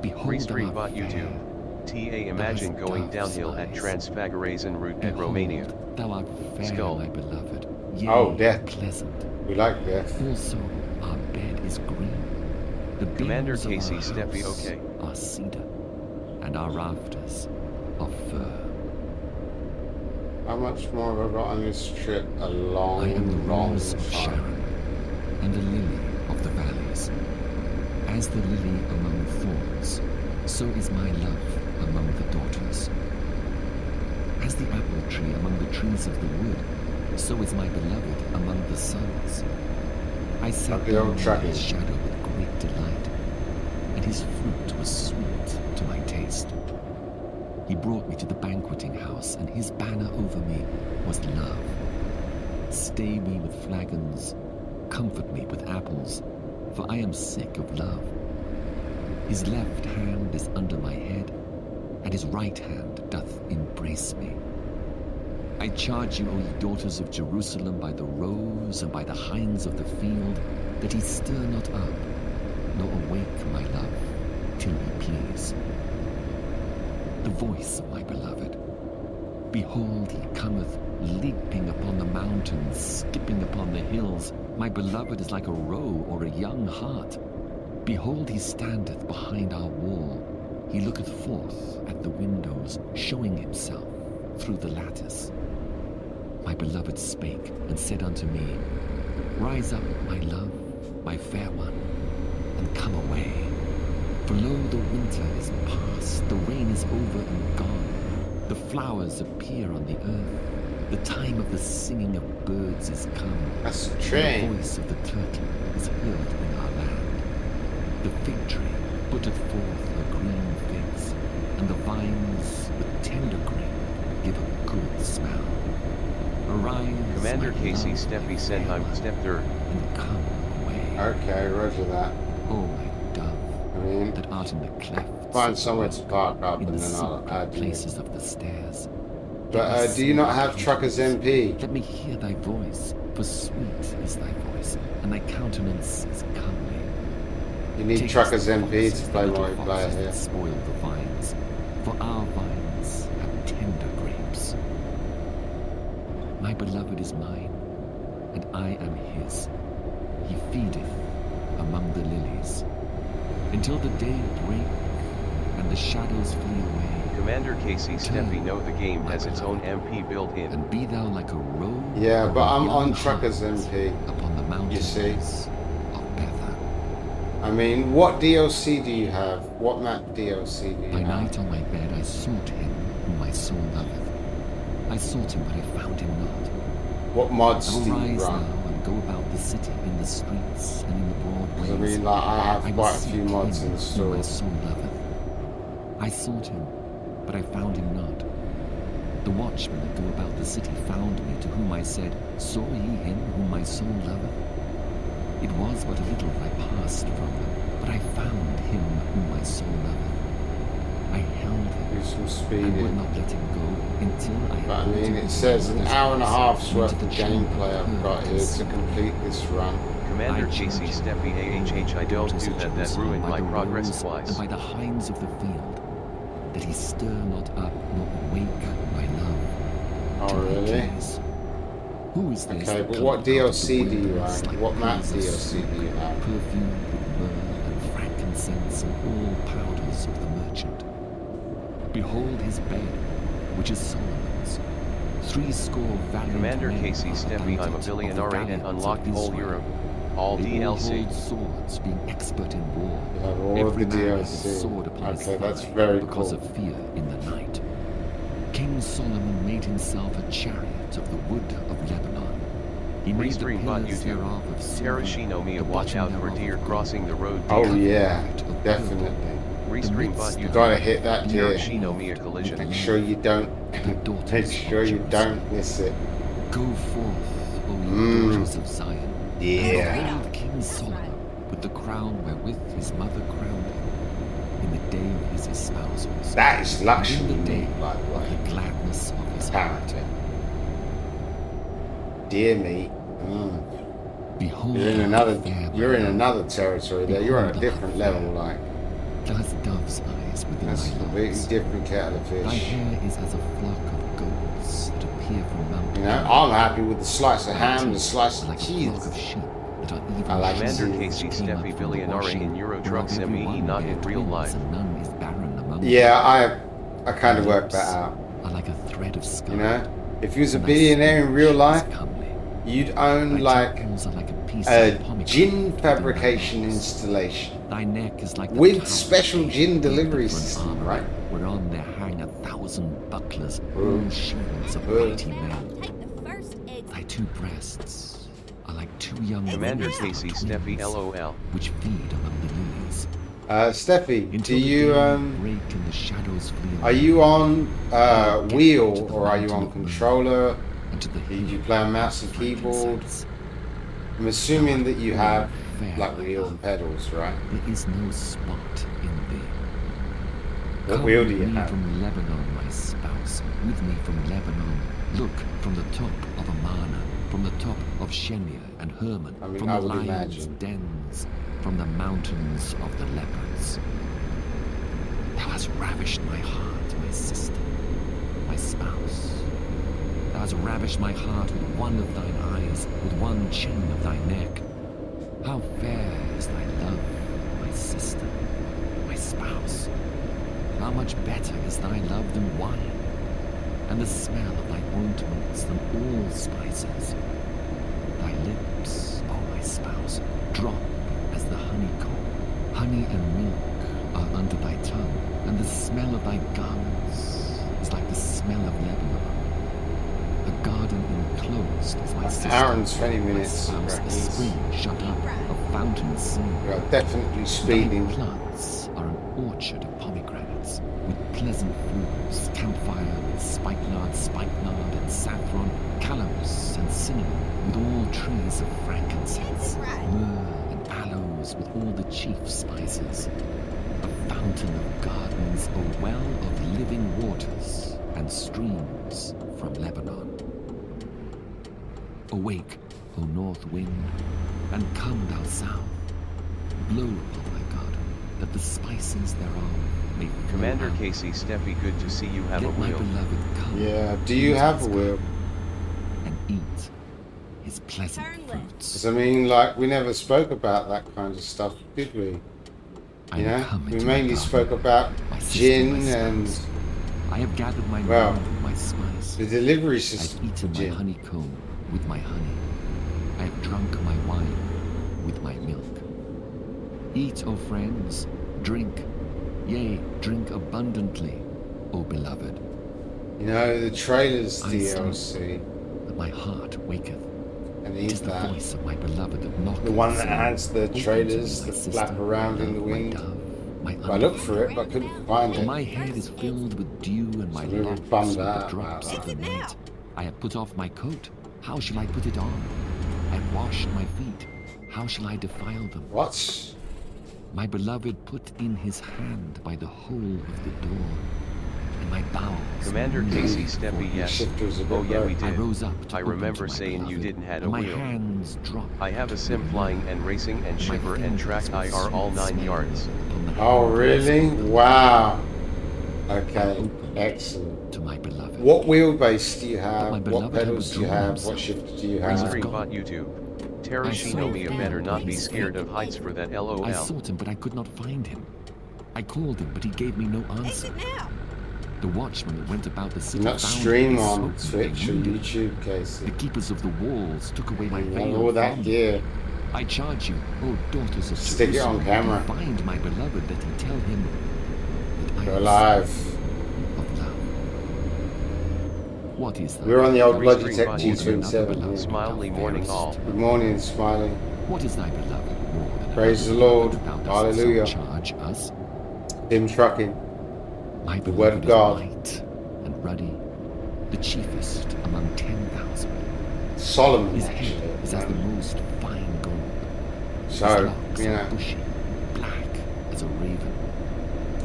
Behold, thou Restream art bot fair. YouTube. TA imagine going downhill at Transfiguration route at Romania. Behold, thou art fair, Skull. my beloved. Yea, Oh, death. pleasant. We like death. Also, our bed is green. The Commander beams of Casey our Steffi, house okay. are cedar, and our rafters are fir. How much more have I got on this trip? A long, I am the long rose of time. Sharon, and a lily of the valleys. As the lily among thorns, so is my love among the daughters. As the apple tree among the trees of the wood, so is my beloved among the sons. I sat Like the old down under tracking. his shadow with great delight, and his fruit was sweet to my taste. He brought me to the banqueting house, and his banner over me was love. Stay me with flagons, comfort me with apples, for I am sick of love. His left hand is under my head, and his right hand doth embrace me. I charge you, O ye daughters of Jerusalem, by the roes and by the hinds of the field, that he stir not up, nor awake my love, till he please. The voice of my beloved. Behold, he cometh, leaping upon the mountains, skipping upon the hills. My beloved is like a roe or a young hart. Behold, he standeth behind our wall. He looketh forth at the windows, showing himself through the lattice. My beloved spake and said unto me, Rise up, my love, my fair one, and come away. For lo, the winter is past, the rain is over and gone. The flowers appear on the earth. The time of the singing of birds is come. That's a And the train. voice of the turtle is heard in our land. The fig tree putteth forth her green figs, and the vines with tender green give a good smell. Arise, Commander my Casey love, Steffi my Senheim fair step one, third. and come away. Okay, roger that. O my dove, I mean, that art in the clefts find of the somewhere to rock, park up in and the then I'll secret add you. places of the stairs. But Let me do you not see have thy Truckers countenance. MP? Let me hear thy voice. For sweet is thy voice, and thy countenance is comely. You need Take Truckers us the MP to foxes, play the little multiplayer foxes here. that spoil the vines, for our vines have tender grapes. My beloved is mine, and I am his. He feedeth among the lilies, until the day break and the shadows flee away. Commander Casey Steffi know the game has its own MP built in. And be thou like a roe. Yeah, or but a I'm young on Truckers hart MP. upon the mountains see. of Bether. I mean, what DLC do you have? What map DLC do you By have? night on my bed I sought him whom my soul loveth. I sought him, but I found him not. What mods I will do you rise run? now and go about the city in the streets and in the broad 'Cause ways. I mean, like, I have I will quite a seek few mods him whom my installed. soul loveth. I sought him, but I found him not. The watchmen that go about the city found me, to whom I said, Saw ye him whom my soul loveth? It was but a little I passed from them, but I found him whom my soul loveth. I held him Do some and would speeding. not let him go until I had But I brought mean, him it into says my an mother's hour and a house, half's into worth the of chamber gameplay I've got here to complete this run. Commander Casey Steffi AHH, I don't do that, that ruined my progress twice. And by the hinds of the field, that he stir not up nor wake my love. Oh, to thy really? keys. Who is this Okay, that but cometh what out of the DLC do you wilderness have? like What map pillars of DLC smoke, do you have? perfumed with myrrh and frankincense and all powders of the merchant? Behold his bed, which is Solomon's. 60 valiant Commander men Casey are Steffi, about I'm a it of the billionaire and valiants of unlocked whole Israel. Europe. All They all DLC. hold swords, being expert in war. You have all Every of the man has a DLC. sword upon his Okay, that's thigh very because cool. of fear in the night. King Solomon made himself a chariot of the wood of Lebanon. He made the Restream bot pillars YouTube. thereof of silver, Terashino the watch bottom out for thereof deer of gold, crossing the road. Oh Deer. yeah, of purple, definitely. Restream the bot midst You YouTube. gotta hit that deer. Terashino Mia collision. Make sure you don't. the daughters Make of sure you Jerusalem. don't miss it. Go forth, O you daughters of Zion. Yeah. Behold King Solomon with the crown wherewith his mother crowned him in the day of his espousals. That is luxury, in the day by the of way. the gladness of his heart. Apparently. Dear me. Behold, You're in how another. fair my You're in love. another territory there. You're on a Behold, how different fair. level. Like Thou hast dove's eyes within that's a thy completely locks. different kettle of Thy fish. hair is as a flock of goats that appear from Mount You know, Hermon. I'm happy with the slice of Thy ham, the teeth slice are of like a cheese. flock of sheep that are even I like Commander cheese. Casey which came up Steffi from the billionaire washing, in Euro whereof Trucks every ME, one not bear in real twins, life. and none is barren among them. Yeah, I kind of Thy worked that lips out. are like a thread of sky. You know, if you was a and thy billionaire in real speech life, is comely. you'd own Thy like temples are like a piece a of pomegranate gin within fabrication thy locks. installation Thy neck is like the with tower special gate gin builded delivery for an system, armoury, right? whereon there hang 1,000 bucklers, Ooh. all shields of Ooh. mighty men. Take the first exit. Thy two breasts are like two young Commander lilies of Casey twins, Steffi LOL. which feed among the lilies. Steffi, do Until the you day break and the shadows flee are away, you on get to wheel the or are you mountain on of wind, controller? and to the Do you hill play on mouse and of keyboard? frankincense. I'm assuming that you have Fair, like my wheel love. and pedals, right? There is no spot in thee. What Come wheel do with you me have? from Lebanon, my spouse, with me from Lebanon. Look from the top of Amana, from the top of Shenia and Hermon, I mean, from I the would lions' imagine. dens, from the mountains of the leopards. Thou hast ravished my heart, my sister, my spouse. Thou hast ravished my heart with one of thine eyes, with one chain of thy neck. How fair is thy love, my sister, my spouse. How much better is thy love than wine, and the smell of thy ointments than all spices. Thy lips, O my spouse, drop as the honeycomb. Honey and milk are under thy tongue, and the smell of thy garments is like the smell of Lebanon. A garden enclosed is my sister. Hour and 20 my minutes. spouse, a spring shut up, a fountain seen. You're definitely Thy speeding. plants are an orchard of pomegranates, with pleasant fruits, camphire with spikenard, and saffron, calamus and cinnamon, with all trees of frankincense, myrrh and aloes, with all the chief spices. A fountain of gardens, a well of living waters, and streams from Lebanon. Awake, O north wind, and come thou south. Blow upon my garden, that the spices thereof may flow Commander out. Casey Steppy, good to see you have a Let my wheel. beloved come. Yeah, do you have a into his wheel? garden and eat his pleasant Turn left. fruits. 'Cause I mean, like, we never spoke about that kind of stuff, did we? I You am know, come we into my mainly garden, spoke about my sister, gin my and spouse. I have gathered my well, mind with my spice. the delivery I've system for eaten my gin. honeycomb with my honey. I have drunk my wine with my milk. Eat, O friends, drink, yea, drink abundantly, O beloved. You know, the trailer's I DLC, That my heart waketh. and It he's is the that. voice of my beloved that knocketh. The one that saying, has the "Open to trailers me, my that sister, flap around in the love, my wind. dove, my I looked for undefiled." it, but couldn't find For it. my head is filled with dew, and my So we were locks bummed with the out drops about of the that. Exit night. I have put off my coat. How shall I put it on? I have washed my feet. How shall I defile them? What? My beloved put in his hand by the hole of the door, and my bowels. Commander moved Casey before Steppy, him. yes. Shifter's a bit Oh yeah, we low. I did. rose up to I open remember to my saying you beloved, didn't had a and my wheel. hands dropped. I have a sim flying and racing and My shipper and track fingers IR all were 9 sweet yards. upon the Oh, handles really? of the Wow. I Okay, opened excellent. to my beloved. What wheelbase do you my have? What beloved had pedals do you withdrawn have? himself. What shifter do you He's have? Restream gone. bot YouTube. Terra I Shinomiya saw better him. not be He's scared dead. of heights for that I LOL. sought him, but I could not find him. I called him, but he gave me no answer. Exit now. The watchman that went about the Do city not found stream me, on smote me, Twitch or wounded me. YouTube, Casey. The keepers of the walls took away my You veil have all that from me. gear. I charge you, O daughters of Stick it on Jerusalem, camera. to find my beloved, that he tell him that I You're am alive. of love. What is that? We're on the old Restream Logitech bot G27. YouTube. Yeah. Smiley morning all. Good morning, Smiling. What is thy beloved more than Praise another the Lord. that thou dost so Hallelujah. charge us? Dim trucking. My The word of beloved God. is white and ruddy, the chiefest among 10,000. Solomon, His head actually. is as the most fine gold. His So, locks you are know, bushy, black as a raven.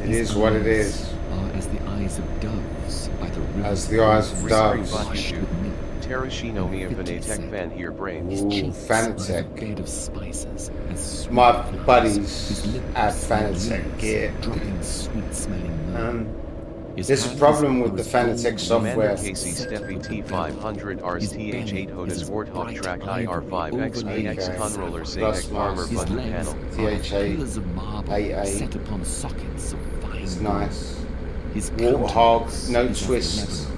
it His is what it eyes is. Are as the eyes of doves by the river. As the eyes of Restream doves. bot Washed YouTube. with milk. Terra Shinomiya fanatec fan here brains. His Ooh, cheeks are as a fanatec. bed of spices, as sweet My flowers. buddies His lips at are fanatec leaves, gear. dropping sweet-smelling myrrh. His There's a hands problem are with the as fanatec gold software. Commander as Casey set Steppy with the T500 Rs His TH8 belly is Hodas as Warthog bright Track ivory IR5 overlaid XPX with Conroller sapphire. Sayek Armor His Button legs Panel. are as TH8, pillars of marble 88. set upon sockets of fine It's gold. nice. His Warthog, countenance no is as twists. Lebanon,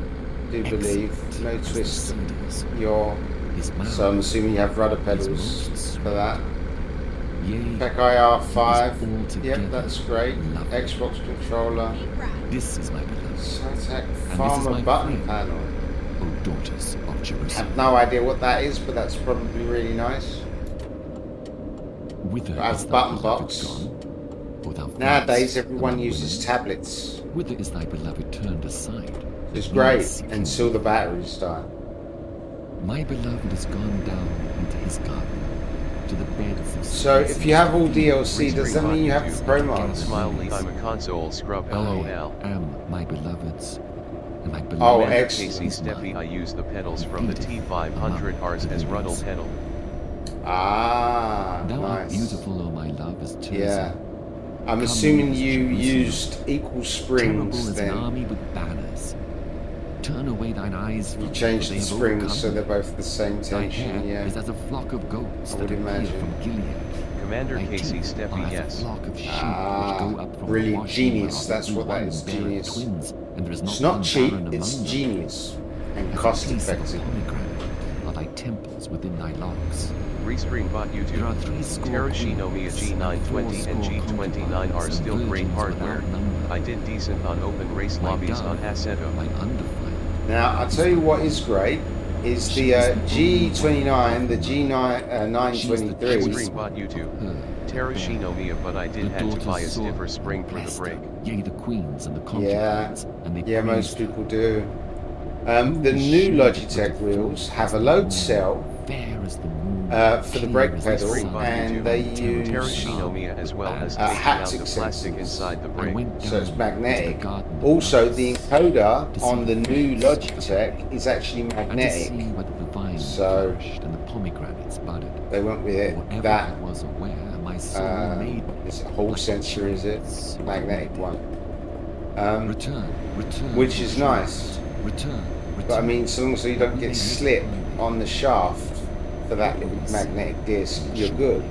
Do believe. excellent No as the twist. cedars. Your. His mouth So I'm assuming you have rudder is pedals most for that. Yea, Spec IR5. He is altogether Yep, that's great. lovely. Xbox controller. Keep right. this is my beloved, Satec is Farmer my button friend. panel. O daughters of I Jerusalem. have no idea what that is, but that's probably really nice. Whither I have is thy button beloved box. gone? O thou Nowadays, fairest everyone among uses women? tablets. Whither is thy beloved turned aside? It's that great ye seek until him? the batteries die. My beloved has gone down into his garden, to the beds of So if spices you have all to feed DLC, does that mean you have the pro mods? Smiley, I'm a console scrub LOL. I am my beloved's, and my Oh, beloved Commander excellent. Casey is Steppy, I mine. use the pedals from the T500 Rs as Ruddle pedal. Ah, Thou art nice. beautiful, O my love, as Tirzah. Yeah. I'm Come assuming as you Jerusalem. used equal Terrible springs as an then. army with banners. Turn away thine eyes from You me, changed for the they have springs overcome so me. they're both the same Thy tension, hair yeah. is as a flock of goats I that would appear imagine. from Gilead. Commander Thy Casey teeth Steppy, are as a yes. flock of sheep Ah, which go up from brilliant. the washing, Genius, whereof that's every what that one is, beareth genius. twins, and there is not It's not one cheap, barren it's among them. genius and As the cost place of a effective. pomegranate are thy temples within thy locks. Restream bot There YouTube. are 3 Terra Shinomiya G920 and G29 are still great hardware. I did decent on open race lobbies on Assetto. My undefiled. Now, I'll tell you what is great is the G29, the G923. Restream bot YouTube. Terra Shinomiya, but I did had to buy a stiffer spring for the brake. Yea, the queens and the Yeah, concubines, and they yeah, praised most her. people do. The new Logitech wheels have a load cell for the brake pedal, and they use Terracino as well as taking out the haptic plastic sensors, inside the brake. so it's magnetic. Also, the encoder on the new Logitech is actually magnetic, so they went with it. That is a Hall sensor, is it? Magnetic one. Which is nice. But I mean, so long as you don't get slip on the shaft for that little magnetic disc, you're good,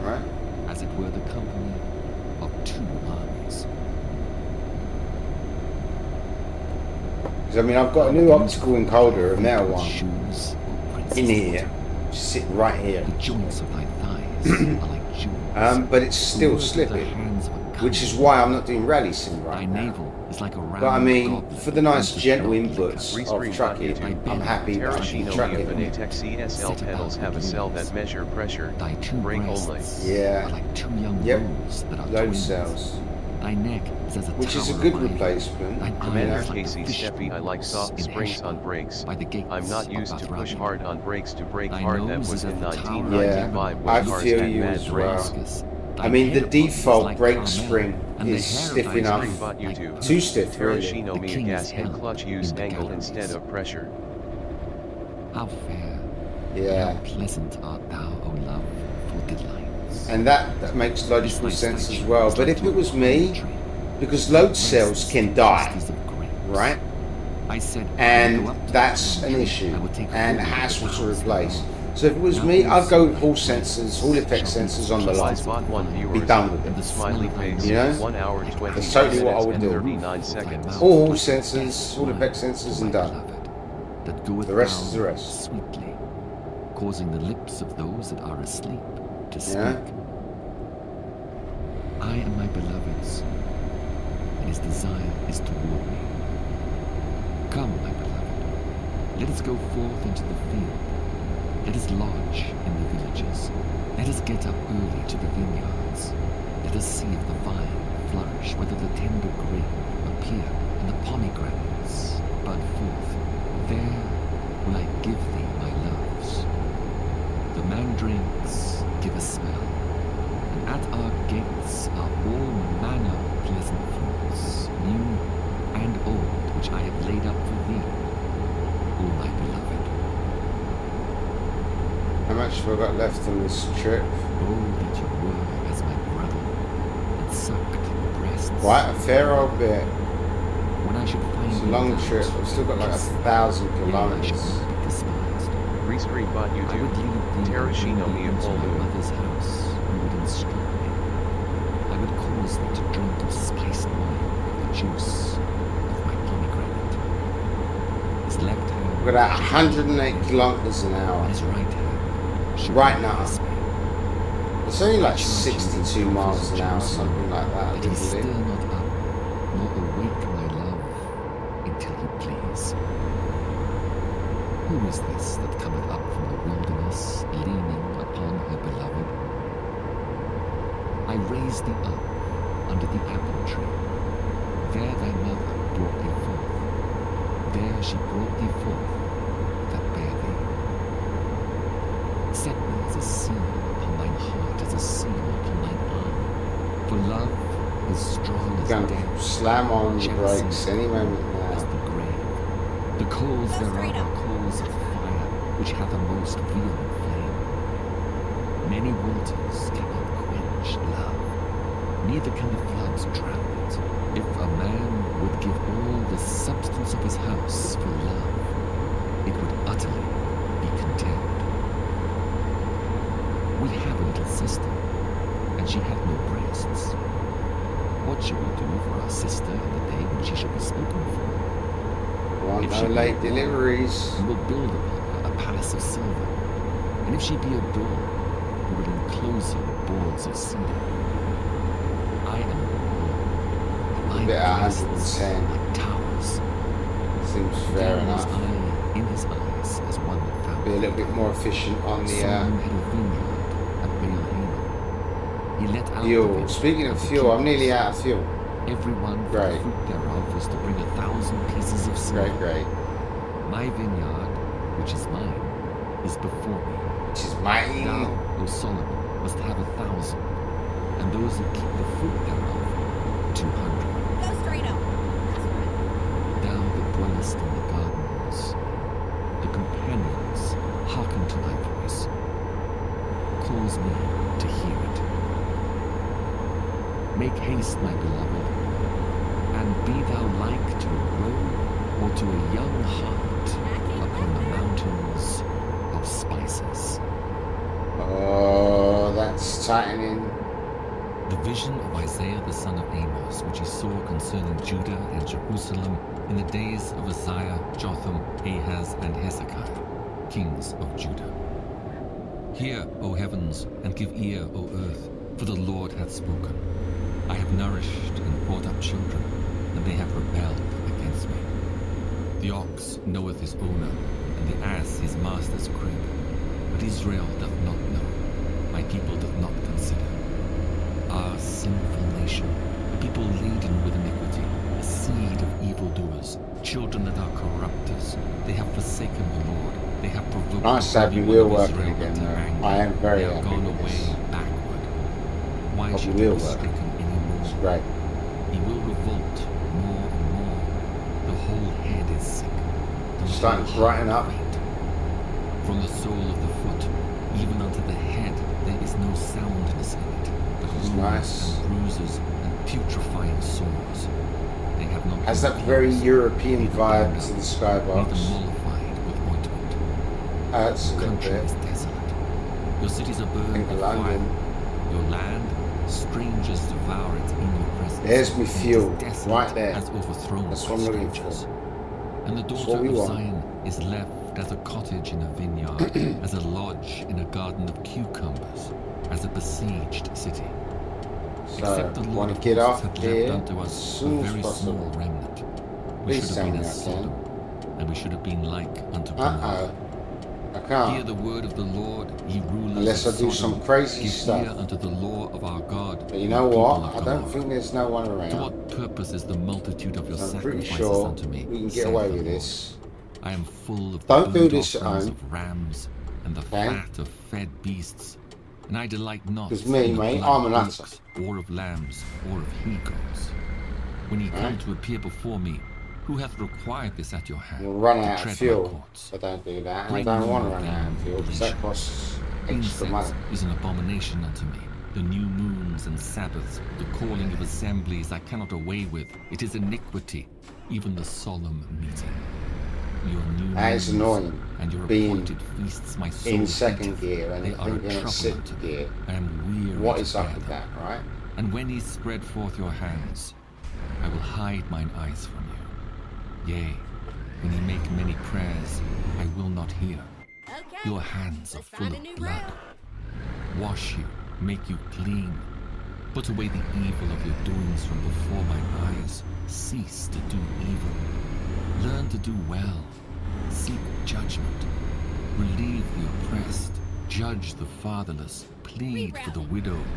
right? As it were the company of two armies. Because I mean, I've got a new optical encoder, a metal one, Shoes in here, sitting right here. The joints of thy thighs are like jewels. But it's still slipping, which is why I'm not doing rally sim Thy right now. navel is like a round But I mean, goblet for the nice with gentle a short inputs liquor. of trucking, I'm happy that I can Terracino truck it. fanatec CSL pedals have a cell that measure pressure, Thy two brake only. breasts Yeah. are like two young Yep. roes that are Load twins. cells, Thy neck is as a which is a tower good of ivory. replacement. Thine Commander eyes like Casey the fish Steppy, I like pools soft in springs Heshbon on brakes. by the gates I'm not of used to push Bathrabi. hard on brakes to brake Thy hard. That nose was is in at the tower of 1995 Yeah, when I cars feel had you mad as brakes. Damascus. I Thine mean, the hair is default like brake caramel, spring and the is hair of stiff thy enough. skin Screenbot like YouTube. pearl. Too stiff, really. Terracino The Mia king gas is and held clutch use in the angle galleries. instead of pressure. How fair, Yeah, how pleasant art thou, O love, for delights. and that makes logical sense as well. But if it was me, because load cells can die, right? I said, And that's an issue and a hassle to replace. So if it was me, I'd go with Hall sensors, Hall effect sensors on the line. Spot 1 Be viewers. done with it. Smiley face. You know? 1 hour 20 That's totally what I minutes would and do. 39 seconds. All Hall sensors, Hall effect sensors, and done. The rest is the rest. Sweetly, causing the lips of those that are asleep to speak. Yeah. I am my beloved's, and his desire is toward me. Come, my beloved, let us go forth into the field. Let us lodge in the villages. Let us get up early to the vineyards. Let us see if the vine flourish, whether the tender grape appear, and the pomegranates bud forth. There will I give thee my loves. The mandrakes give a smell, and at our gates are all manner of pleasant fruits, new and old, which I have laid up for thee, O my beloved. How much have I got left on this trip? Oh, that you were as my brother, and sucked your breasts. Quite a fair old bit. When I should find It's a you long without, trip. I've still got like 1,000 then I kilometers. should not be despised. Rescreenbot I would YouTube. lead thee Terracino only Mia into full my moon. mother's house, who would instruct me. I would cause thee to drink of spiced wine, the juice of my pomegranate. His left hand I've got about 108 kilometers an hour. and his right hand should Right now. kiss me. It's only like 62 miles an hour, something like that. Let him stir Isn't it? not up, nor awake my love, until he please. Who is this that cometh up from the wilderness, leaning upon her beloved? I raised thee up under the apple tree. There thy mother brought thee forth. There she brought thee forth that bare thee. Set me as a seal upon thine heart, as a seal upon thine arm. For love is strong as Gonna death, slam on the jealousy brakes any moment as now. the grave. The coals Go thereof straight are up. coals of fire, which hath a most vehement flame. Many waters cannot quench love, neither can the floods drown it. If a man would give all the substance of his house for love, it would utterly be contemned. We have a little sister, and she hath no breasts. What shall we do for our sister in the day when she shall be spoken for? Want If no she be late a deliveries. We will build upon her a palace of silver, and if she be a door, we will enclose her with boards of cedar. I am a wall, and my Bit at breasts 110. are towers. Seems fair Then was enough. I in his eyes as one that found Be a little bit more efficient on the Solomon had a vineyard at Baal-Hamon. He let out the fuel. vineyard Speaking of the fuel, I'm nearly keepers. out of fuel. Everyone for Great. the fruit thereof was to bring 1,000 pieces of silver. Great, great. My vineyard, which is mine, is before me. Which is mine. Thou, O Solomon, must have 1,000, and those who keep the fruit thereof 200. Go straight up. That's right. Thou that dwellest in the gardens, the companions hearken to thy voice. Cause me to hear it. Make haste, my beloved, and be thou like to a roe or to a young hart upon the mountains of spices. Oh, that's tightening. The vision of Isaiah the son of Amos, which he saw concerning Judah and Jerusalem in the days of Uzziah, Jotham, Ahaz, and Hezekiah, kings of Judah. Hear, O heavens, and give ear, O earth, for the Lord hath spoken. I have nourished and brought up children, and they have rebelled against me. The ox knoweth his owner, and the ass his master's crib. But Israel doth not know, my people doth not consider. Ah, sinful nation, a people laden with iniquity, a seed of evildoers, children that are corrupters. They have forsaken the Lord. They have provoked Nice to have the your Holy wheel One of working Israel again, unto though. anger. I am very They have happy gone with away this. backward. Why Got should your he wheel be working. stricken any It's more? great. He will revolt more and more. The whole head is sick. The Starting to whole brighten heart up. faint. From the sole of the foot, even unto the head, there is no soundness in it, but It's wounds nice. and bruises and putrefying sores. They have not Has been that very pierced, European neither vibe burned to up, the skybox. neither mollified with ointment. Hurts a Your little country bit. is desolate. Your cities are burned Think with of London. fire. Your land, strangers devour it in your presence. There's me And it is fuel, desolate right there. as overthrown That's by what I'm looking strangers. for. And the That's daughter what we of want. Zion is left as a cottage in a vineyard, as a lodge in a garden of cucumbers, as a besieged city. Except the So, Lord want of to get hosts off had left here unto as us a soon as very small possible. remnant. We Please should tell have been me as I can. Sodom, and we should have been like unto Gomorrah. Uh-oh. I Hear can't. the word of the Lord, ye rulers Unless of I do Sodom. some crazy Give stuff. ear unto the law of our God, But you ye know people what? of I don't Gomorrah. think there's no one To around. what purpose is the multitude of your So I'm pretty sacrifices sure unto me? we can get saith away the with Lord. this. I am full of Don't the do burnt this at offerings home. of rams and the Okay? fat of fed beasts, and I delight not Because me, in the mate, blood I'm of an utter. bullocks, or of lambs, or of he-goats. When ye come Right? to appear before me, who hath required this at your hand, You'll run to out of tread my fuel. courts? But don't do that. And I Bring don't none want to of run them out of fuel because that oblation. costs extra Incense money. is an abomination unto me. The new moons and Sabbaths, the calling of assemblies I cannot away with. It is iniquity, even the solemn meeting. Your new That is moons annoying. and your Being appointed feasts my soul in second hateth. gear and They are a thinking it's trouble sixth unto me. gear. I am weary What to is up bear with them. that, right? And when ye spread forth your hands, I will hide mine eyes from you. Yea, when ye make many prayers, I will not hear. Okay. Your hands are Let's full find a of new blood. route. Wash you, make you clean. Put away the evil of your doings from before mine eyes. Cease to do evil. Learn to do well. Seek judgment. Relieve the oppressed. Judge the fatherless. Plead for the widow.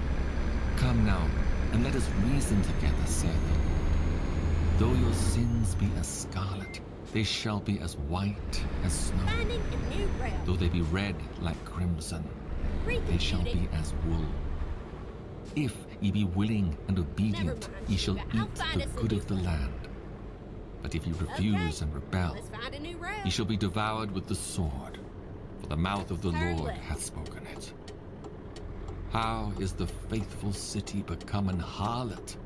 Come now, and let us reason together, saith the Lord. Though your sins be as scarlet, they shall be as white as snow. Finding a new route. Though they be red like crimson, they shall be as wool. If ye be willing and obedient, mind, ye shall Shiva. I'll eat find the us a good new of the place. land. But if ye refuse Okay. and rebel, Let's find a new route. ye shall be devoured with the sword, for the mouth of the Turn Lord left. hath spoken it. How is the faithful city become an harlot?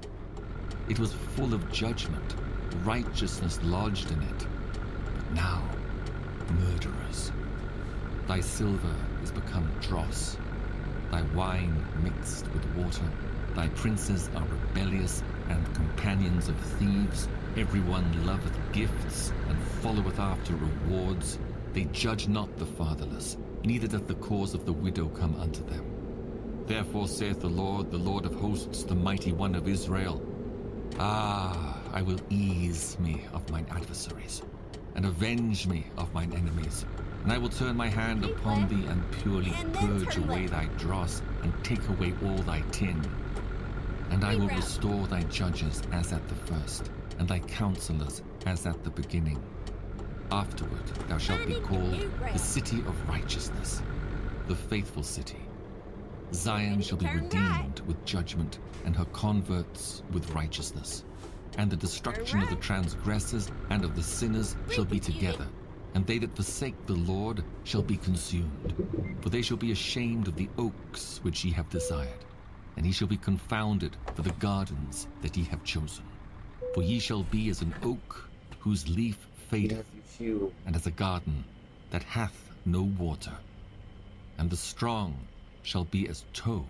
It was full of judgment, righteousness lodged in it. But now, murderers. Thy silver is become dross, thy wine mixed with water. Thy princes are rebellious and companions of thieves. Everyone loveth gifts and followeth after rewards. They judge not the fatherless, neither doth the cause of the widow come unto them. Therefore saith the Lord of hosts, the mighty one of Israel, Ah, I will ease me of mine adversaries, and avenge me of mine enemies. And I will turn my hand Keep upon left, thee, and purely and then purge turn away left. thy dross, and take away all thy tin. And I will Reroute. restore thy judges as at the first, and thy counselors as at the beginning. Afterward thou shalt be called the city of righteousness, the faithful city. Zion shall be redeemed with judgment, and her converts with righteousness. And the destruction of the transgressors and of the sinners shall be together, and they that forsake the Lord shall be consumed. For they shall be ashamed of the oaks which ye have desired, and he shall be confounded for the gardens that ye have chosen. For ye shall be as an oak whose leaf fadeth, and as a garden that hath no water. And the strong shall be as tow,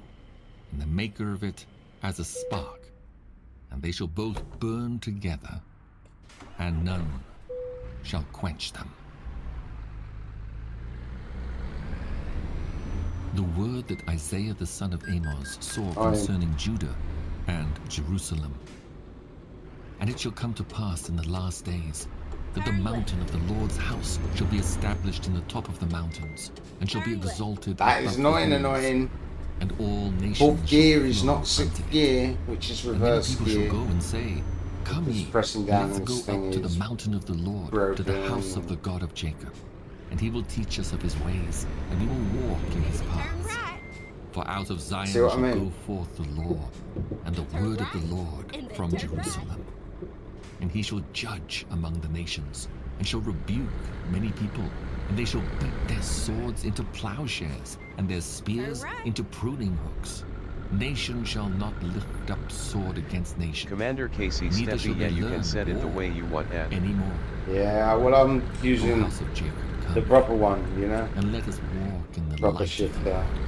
and the maker of it as a spark, and they shall both burn together, and none shall quench them. The word that Isaiah the son of Amos saw concerning Judah and Jerusalem. And it shall come to pass in the last days that the mountain of the Lord's house shall be established in the top of the mountains, and shall be exalted. That is above the annoying. and all nations. Fourth gear is shall not flow sixth unto it. gear, which is And many reverse people gear. shall go and say, Come Just ye, pressing down let's on go this thing up to the is mountain of the Lord, to the broken. house of the God of Jacob. And he will teach us of his ways, and we will walk in his Turn paths. right. For out of Zion See what I shall mean? go forth the law, and the word of the Lord And then from turn Jerusalem. And he shall judge among the nations, and shall rebuke many people, and they shall beat their swords into plowshares, and their spears Turn right. into pruning hooks. Nation shall not lift up sword against nation Commander Casey Neither shall Steffi, they yeah, you can learn set it the war way you want at. anymore. Yeah, well, I'm O using house of Jacob, the come, proper one, you know? and let us walk in the Proper light of shift the there. Lord.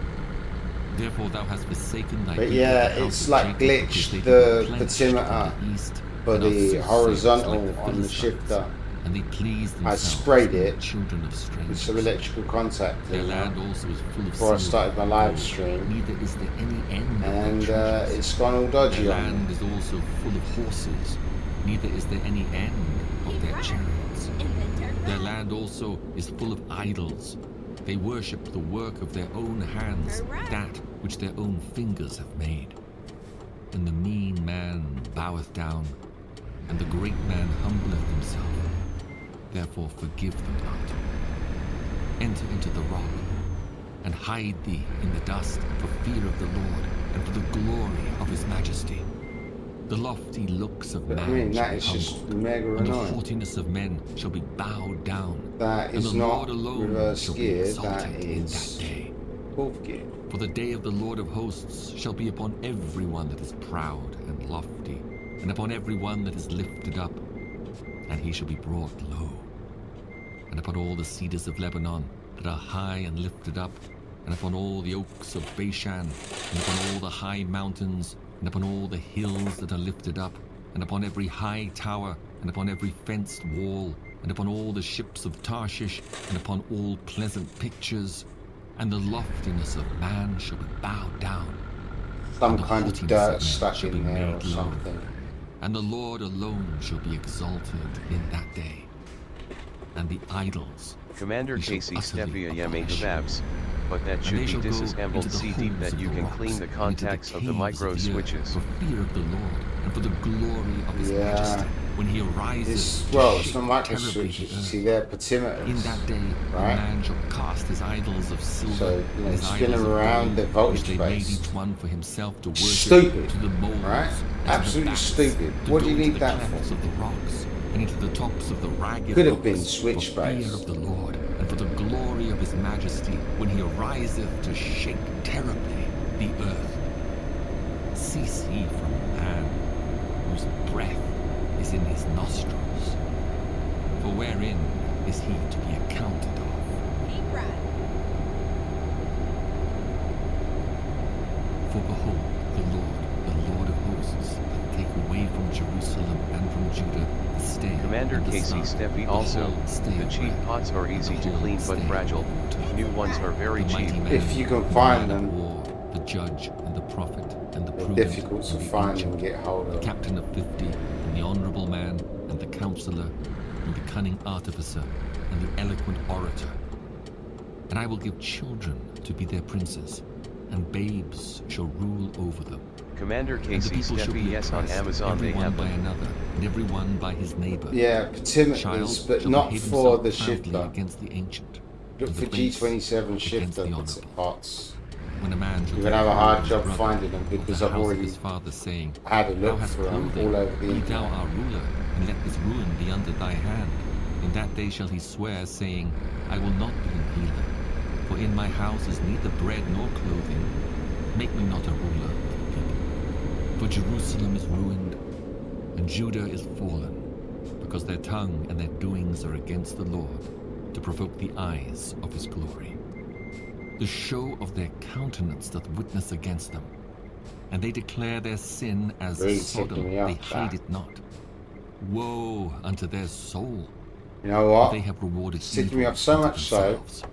Therefore thou hast forsaken thy But people, yeah, the house it's of like Jacob, glitched because they the be replenished petimeter in the east, for and are the soothsayers horizontal like the on the Philistines, shifter. and they please I themselves sprayed in the it children of with strangers. some electrical contact Their in land there. also is full of Before I silver started my and live gold, stream. neither is there any end of And their treasures. it's gone all Their dodgy on land me. is also full of horses, neither is there any end of their chariots. And then turn Their right. land also is full of idols. They worship the work of their own hands, Turn right. that which their own fingers have made. And the mean man boweth down, and the great man humbleth himself. Therefore forgive them not. Enter into the rock, and hide thee in the dust for fear of the Lord, and for the glory of his majesty. The lofty looks of But man I mean, shall that be is just humbled, mega and the annoying. haughtiness of men shall be bowed down. That And is the not Lord alone reverse shall be gear, exalted that in is that day. fourth gear. For the day of the Lord of hosts shall be upon every one that is proud and lofty, and upon every one that is lifted up, and he shall be brought low. And upon all the cedars of Lebanon that are high and lifted up, and upon all the oaks of Bashan, and upon all the high mountains, and upon all the hills that are lifted up, and upon every high tower, and upon every fenced wall, and upon all the ships of Tarshish, and upon all pleasant pictures, and the loftiness of man shall be bowed down, Some and the kind of haughtiness dirt of men stuck shall be in there or made low. something. And the Lord alone shall be exalted in that day, and the idols Commander we shall Casey utterly Steffi, yeah, make abolish. Babs. But that And should they be shall go disassembled into the see deep holes that of you the can rocks, clean the and into contacts of the caves micro of the earth, switches. for fear of the Lord, and for the glory of his Yeah. majesty, when he arises It's, to well, it's shake not micro terribly switches, the you earth. see, they're petimeters. In that day, right? a man shall cast his idols of silver So, you and know, his spin idols them of around, gold, they're which voltage they made based. each one for himself to worship, Stupid, to the moles, right? and Absolutely to the bats, stupid. to What go do you into need the that clefts for? of the rocks, and into the tops of the ragged Could have rocks, been for switch fear based. of the Lord, and for the glory of his majesty, when he ariseth to shake terribly the earth. Cease ye from man, whose breath is in his nostrils. For wherein is he to be accounted of? Keep right. For behold, the Lord of hosts, doth take away from Jerusalem and from Judah the stay Commander and the Casey stud, Steffi, the also, whole stay the of cheap bread, pots are and easy the to whole clean but stay fragile. of water. New ones are very The cheap. mighty man, If you can the find man of them, war, the judge and the prophet and the they're prudent difficult to and the find ancient, and get hold the of. captain of 50 and the honorable man and the counselor and the cunning artificer and the eloquent orator. And I will give children to be their princes, and babes shall rule over them. Commander And the Casey people shall Steffi, be yes, on oppressed, Amazon they every one have by them. another, and every one by his neighbor. Yeah, for Timothy's, Child but shall not behave for himself the proudly shifter. against the ancient. Look and for the base G27 against shifter the bits honorable. parts. When a man shall You're take gonna have a hold hard of his job brother, finding them of because the I've house of already his father, saying, had a Thou look hast for them clothing, all over the be thou internet. our ruler, and let this ruin be under thy hand. In that day shall he swear, saying, I will not be an healer, for in my house is neither bread nor clothing. Make me not a ruler of the people. For Jerusalem is ruined, and Judah is fallen, because their tongue and their doings are against the Lord, to provoke the eyes of his glory. The show of their countenance doth witness against them, and they declare their sin as Really Sodom, ticking me they off, hide that. it not. Woe unto their soul, You know for what? they have rewarded It's ticking evil me up so unto much so. themselves.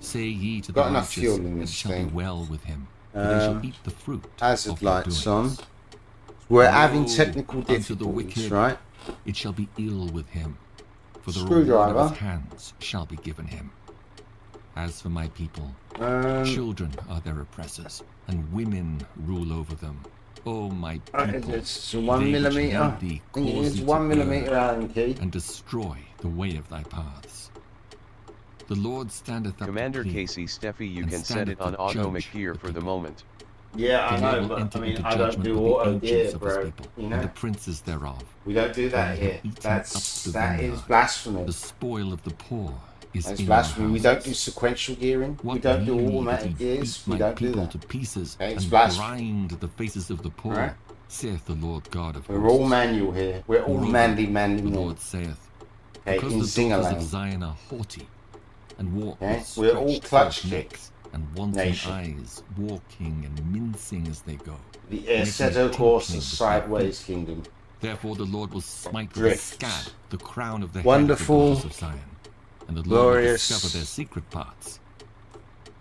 Say ye to the Got enough righteous, fuel in it this shall thing. be well with him, for they shall eat the fruit Hazard of their lights doings. on. We're having Woe technical unto the difficulties, wicked, right? it shall be ill with him, for the reward Screwdriver. of his hands shall be given him. As for my people, children are their oppressors, and women rule over them. O my people, It's 1 they which millimeter. made thee I think it cause is thee to 1 millimeter, err, Allen key. and destroy the way of thy paths. The Lord standeth up Commander to plead, Casey Steffi, you and can set standeth it on to auto judge here the for the people. moment. Yeah, I The Lord know, will but enter I mean, into I don't judgment do with the auto ancients gear, of his bro. people, You and know, the princes thereof. we don't do For that ye here. have eaten That up the is vineyard. blasphemy. The spoil of the poor is That's in your blasphemy. We don't do houses. sequential gearing. We What don't do ye that ye automatic gears. beat We my don't do people that. to pieces, Okay, it's and blasphemy. grind the faces of the poor, Alright? saith the Lord God of We're all hosts. manual here. We're all Moreover, manly the men. Lord saith, Okay, because in the Zinger daughters of land. Zion are haughty, and walk Okay, with we're all stretched clutch forth kick necks, and wanton nation. eyes, walking and mincing as they go, The making a Assetto tinkling Corsa with their sideways feet. kingdom. Therefore the Lord will smite with a Drift. scab the crown of the head of the Wonderful, daughters of Zion, and the Lord will discover their glorious. secret parts.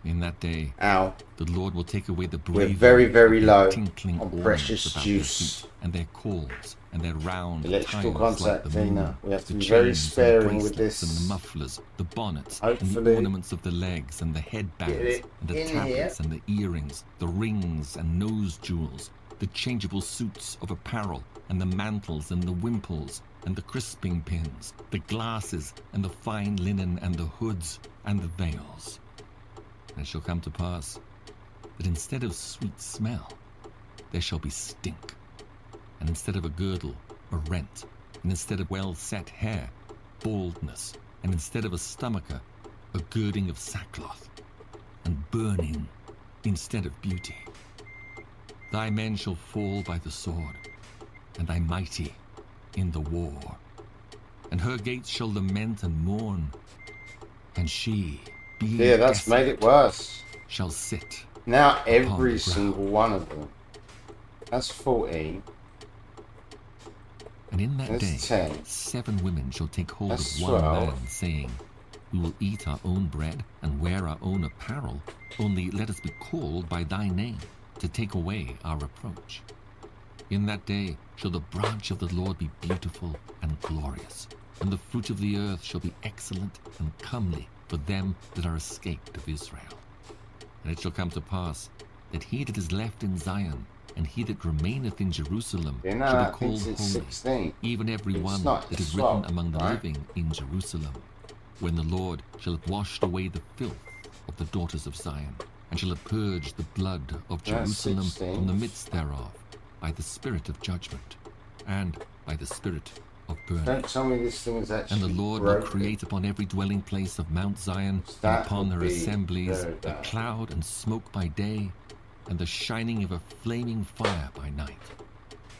In that day, Ow. the Lord will take away the We're bravery very, very of their low tinkling on ornaments precious about juice. their feet, and their cords, and their round Electrical tires like contact the in moon, there. We have to the be very chains and the sparing with bracelets and the this. mufflers, the bonnets, and the Hopefully, ornaments of the legs, and the get headbands, it and the in here. tablets, and the earrings, the rings and nose jewels, the changeable suits of apparel, and the mantles and the wimples, and the crisping pins, the glasses, and the fine linen, and the hoods, and the veils. And it shall come to pass that instead of sweet smell, there shall be stink, and instead of a girdle, a rent, and instead of well-set hair, baldness, and instead of a stomacher, a girding of sackcloth, and burning instead of beauty. Thy men shall fall by the sword, and thy mighty in the war. And her gates shall lament and mourn, and she, being Yeah, that's desolate, made it worse. shall sit Now upon every the single ground. one of them. That's 14. And in that That's day 10. 7 women shall take hold That's of one 12. man, saying, We will eat our own bread and wear our own apparel, only let us be called by thy name, to take away our reproach. In that day shall the branch of the Lord be beautiful and glorious, and the fruit of the earth shall be excellent and comely for them that are escaped of Israel. And it shall come to pass that he that is left in Zion, and he that remaineth in Jerusalem, You know, shall be that called thinks it's holy, 16. even every It's one not, that it's is written 12, among the right? living in Jerusalem, when the Lord shall have washed away the filth of the daughters of Zion, and shall have purged the blood of That's Jerusalem 16. from the midst thereof, by the spirit of judgment, and by the spirit of burning. Don't tell me this thing is actually And the Lord will broken. create upon every dwelling place of Mount Zion, and That upon would her be assemblies, very a bad. cloud and smoke by day, and the shining of a flaming fire by night.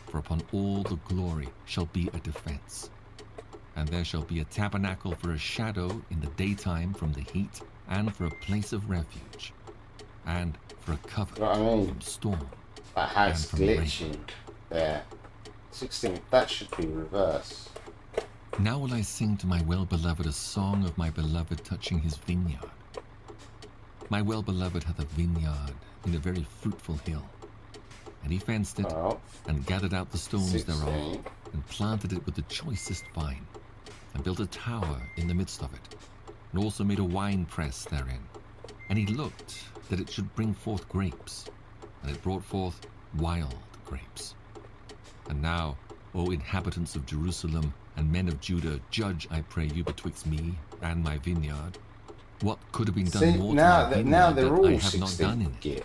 For upon all the glory shall be a defense. And there shall be a tabernacle for a shadow in the daytime from the heat, and for a place of refuge, and for a cover You know what I mean? from storm. That has and from rain. glitching there. 16. That should be reverse. Now will I sing to my well-beloved a song of my beloved touching his vineyard. My well-beloved hath a vineyard in a very fruitful hill, and he fenced it, 12. and gathered out the stones 16. thereof, and planted it with the choicest vine, and built a tower in the midst of it, and also made a wine press therein. And he looked that it should bring forth grapes, and it brought forth wild grapes. And now, O inhabitants of Jerusalem and men of Judah, judge, I pray you, betwixt me and my vineyard. What could have been done See, more now to my that vineyard now they're that all I have not 16 done in it? gear.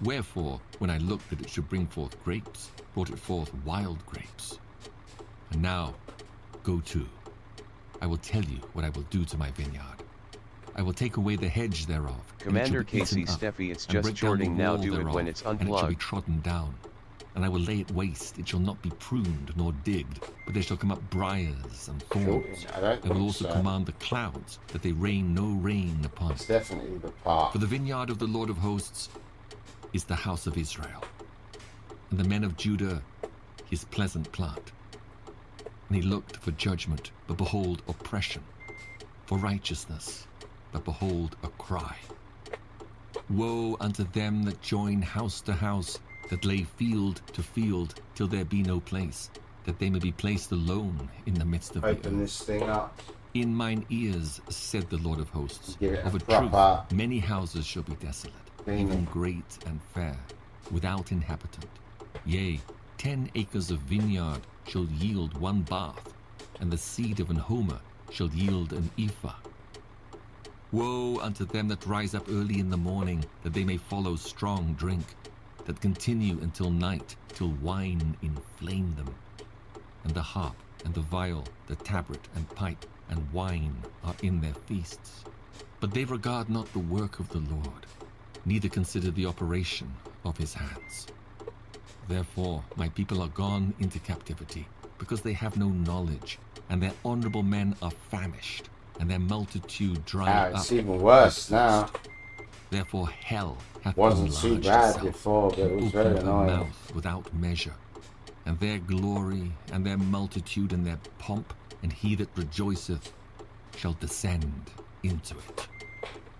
Wherefore, when I looked that it should bring forth grapes, brought it forth wild grapes. And now, go to. I will tell you what I will do to my vineyard. I will take away the hedge thereof. Commander and it shall be Casey eaten up, Steffi, it's and just break down the shorting now, wall do it thereof, when it's and it shall be unplugged. trodden down. And I will lay it waste, it shall not be pruned nor digged, but there shall come up briars and thorns. I don't I will think also so. command the clouds, that they rain no rain upon It's it. definitely the part. For the vineyard of the Lord of hosts is the house of Israel, and the men of Judah his pleasant plant. And he looked for judgment, but behold oppression, for righteousness, but behold a cry. Woe unto them that join house to house, that lay field to field, till there be no place, that they may be placed alone in the midst of the Open earth. this thing up. In mine ears, said the Lord of hosts, Give it a of a proper truth many houses shall be desolate, cleaning. even great and fair, without inhabitant. Yea, 10 acres of vineyard shall yield 1 bath, and the seed of an homer shall yield an ephah. Woe unto them that rise up early in the morning, that they may follow strong drink, that continue until night, till wine inflame them. And the harp, and the viol, the tabret, and pipe, and wine are in their feasts. But they regard not the work of the Lord, neither consider the operation of his hands. Therefore my people are gone into captivity, because they have no knowledge, and their honorable men are famished, and their multitude dried It's up. even worse with now. thirst. Therefore hell hath Wasn't too enlarged bad itself, before, but it and was very opened her annoying. mouth without measure. And their glory, and their multitude, and their pomp, and he that rejoiceth, shall descend into it.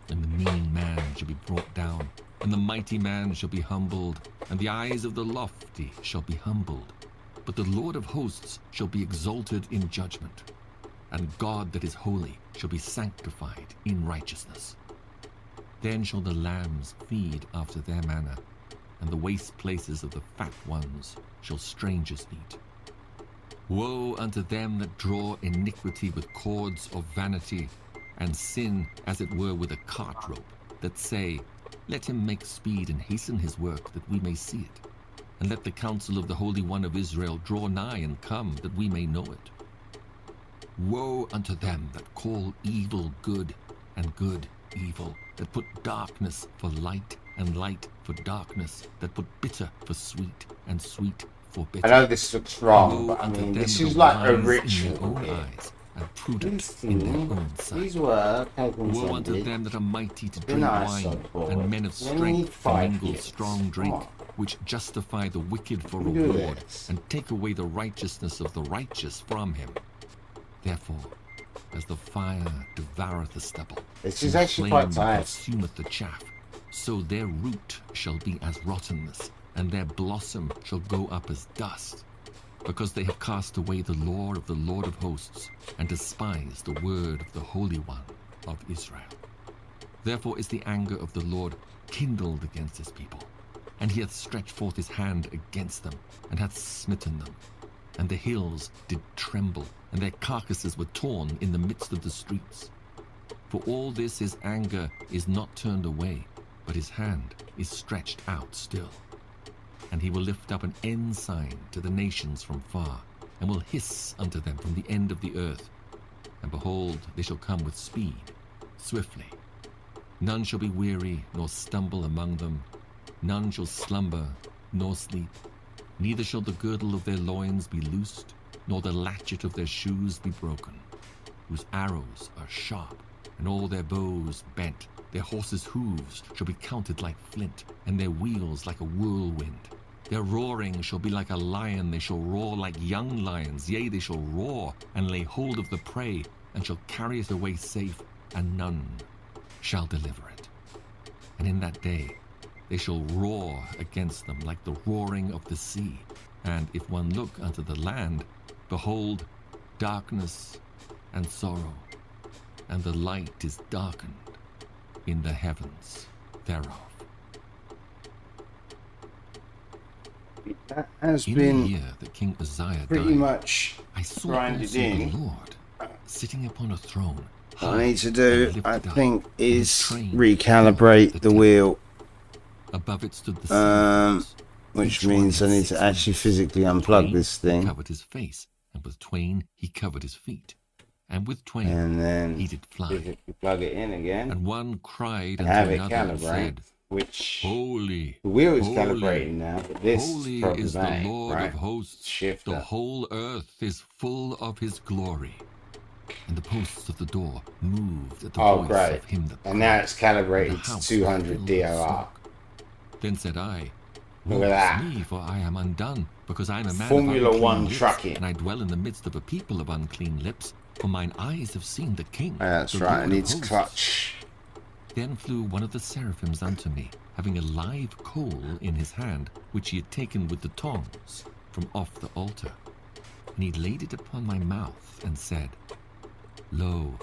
And the mean man shall be brought down, and the mighty man shall be humbled, and the eyes of the lofty shall be humbled. But the Lord of hosts shall be exalted in judgment, and God that is holy shall be sanctified in righteousness. Then shall the lambs feed after their manner, and the waste places of the fat ones shall strangers eat. Woe unto them that draw iniquity with cords of vanity, and sin as it were with a cart rope, that say, Let him make speed and hasten his work, that we may see it. And let the counsel of the Holy One of Israel draw nigh and come, that we may know it. Woe unto them that call evil good, and good evil, that put darkness for light, and light for darkness, that put bitter for sweet, and sweet for bitter. I know this looks wrong, Woe but I unto mean, them this that is are like a wise in ritual their own here. eyes, and prudent These in their things, own sight. these were taken Woe unto somebody. them that are mighty to They're drink not wine, so bored. and men of They need strength to 5 mingle years. strong Come drink, on. which justify the wicked for We do reward, this. and take away the righteousness of the righteous from him. Therefore, as the fire devoureth the stubble, This and is the actually flame quite tight. consumeth the chaff, so their root shall be as rottenness, and their blossom shall go up as dust, because they have cast away the law of the Lord of hosts, and despised the word of the Holy One of Israel. Therefore is the anger of the Lord kindled against his people, and he hath stretched forth his hand against them, and hath smitten them. And the hills did tremble, and their carcasses were torn in the midst of the streets. For all this his anger is not turned away, but his hand is stretched out still. And he will lift up an ensign to the nations from far, and will hiss unto them from the end of the earth. And behold, they shall come with speed, swiftly. None shall be weary, nor stumble among them. None shall slumber, nor sleep. Neither shall the girdle of their loins be loosed, nor the latchet of their shoes be broken. Whose arrows are sharp, and all their bows bent. Their horses' hooves shall be counted like flint, and their wheels like a whirlwind. Their roaring shall be like a lion, they shall roar like young lions. Yea, they shall roar, and lay hold of the prey, and shall carry it away safe, and none shall deliver it. And in that day they shall roar against them like the roaring of the sea. And if one look unto the land, behold, darkness and sorrow, and the light is darkened. in the heavens thereof. That has In been the year that King Uzziah pretty died, much I saw grinded also the in. Lord sitting upon a throne. What I need to do, I think, is train recalibrate the filled the wheel, Above it stood the seraphims. which Each one means I had need 6 to actually wings. physically With unplug twain this he thing, covered his face, and with twain he covered his feet, and with twain and then he did fly. physically plug it in again, And one cried and unto have it another and calibrate, said, which Holy, the wheel is holy, calibrating now, but this holy is is the problematic, Lord right? of hosts. Shifter. The whole earth is full of his glory. And the posts of the door moved at the Oh, voice great. of him that And cried, now it's and the calibrated to house was 200 filled with DOR. smoke. Then said I, Look Woe at is that. me, for I am undone, because I am a man Formula of unclean One lips, trucking. and I dwell in the midst of a people of unclean lips, for mine eyes have seen the King, That's the right, Lord it of needs hosts. clutch. Then flew one of the seraphims unto me, having a live coal in his hand, which he had taken with the tongs from off the altar. And he laid it upon my mouth, and said, Lo,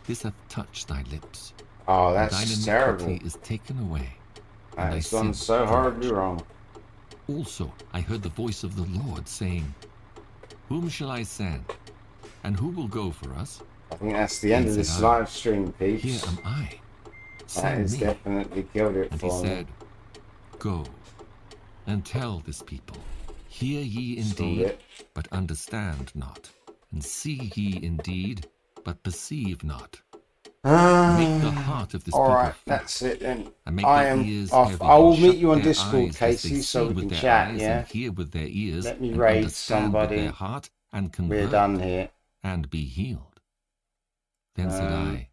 this hath touched thy lips. Oh, And that's thine just iniquity terrible. is taken away, and thy It's gone sin so horribly purged. wrong. Also I heard the voice of the Lord saying, Whom shall I send? And who will go for us? I think that's the end Then of this said I, live stream, Here peeps. am I. That Send has me. definitely killed it And he for me. said, Go, and tell this people, Hear ye Stalled indeed, it. but understand not, and see ye indeed, but perceive not. Make the heart of this people Alright, fat, that's it then. and make I their am ears off. heavy, I will and meet shut you on their Discord, eyes, lest they Casey, so see we with can their chat, eyes, yeah? and hear with their ears, Let me and raid understand with somebody. their heart, and We're convert, done here. and be healed. Then said I,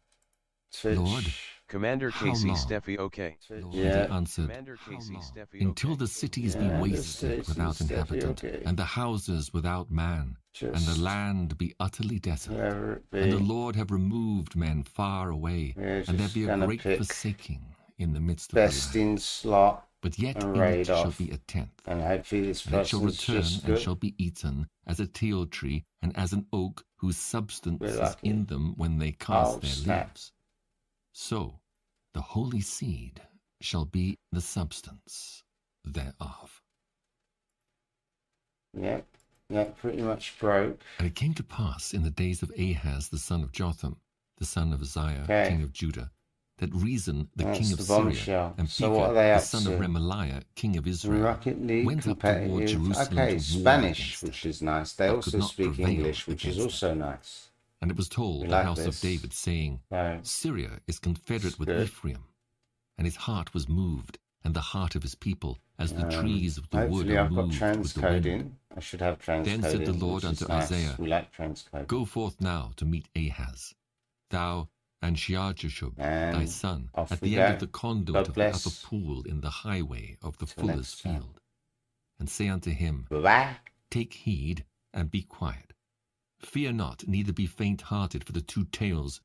Twitch. Lord, Commander how Casey long? Steffi, okay. And Yeah. he answered, Commander Casey Steffi, Until okay. the cities be Yeah, the wasted cities without Steffi, inhabitant, okay. and the houses without man, and the Just land be utterly desolate. whoever it And the be. Lord have removed men far away, We're and there just be a gonna great pick forsaking in the midst of best the land. in slot But yet and in it raid shall off. be a tenth, And hopefully this and it shall person's return just and good. shall be eaten as a teal tree and as an oak whose substance We're is lucky. in them when they Oh, cast their snap. leaves. So the holy seed shall be the substance thereof. Yep. Yep, pretty much broke. And it came to pass in the days of Ahaz the son of Jotham, the son of Uzziah, Okay. king of Judah, that Rezin the That's king of the Syria, bombshell. and So what are Pekah they the up son to? of Remaliah, king of Israel, Rocket League went up toward competitive. Jerusalem Okay, to war Spanish, against which it, is nice. They but also could not speak prevail English, which is against also nice. And it was We told the like house this. of David, saying, So, Syria is confederate It's with good. Ephraim. And his heart was moved, and the heart of his people, as the trees of the wood hopefully are I've got moved with the wind. transcoding. I should have transcoding. Then said the Lord which is unto nice. Isaiah, We like transcoding. Go forth now to meet Ahaz, thou and Shear-Jashub, And thy son, off at we the go. end of the conduit God of the upper bless. pool in the highway of the Till fuller's next time. field. And say unto him, Bye-bye. Take heed and be quiet. Fear not, neither be faint-hearted for the two tales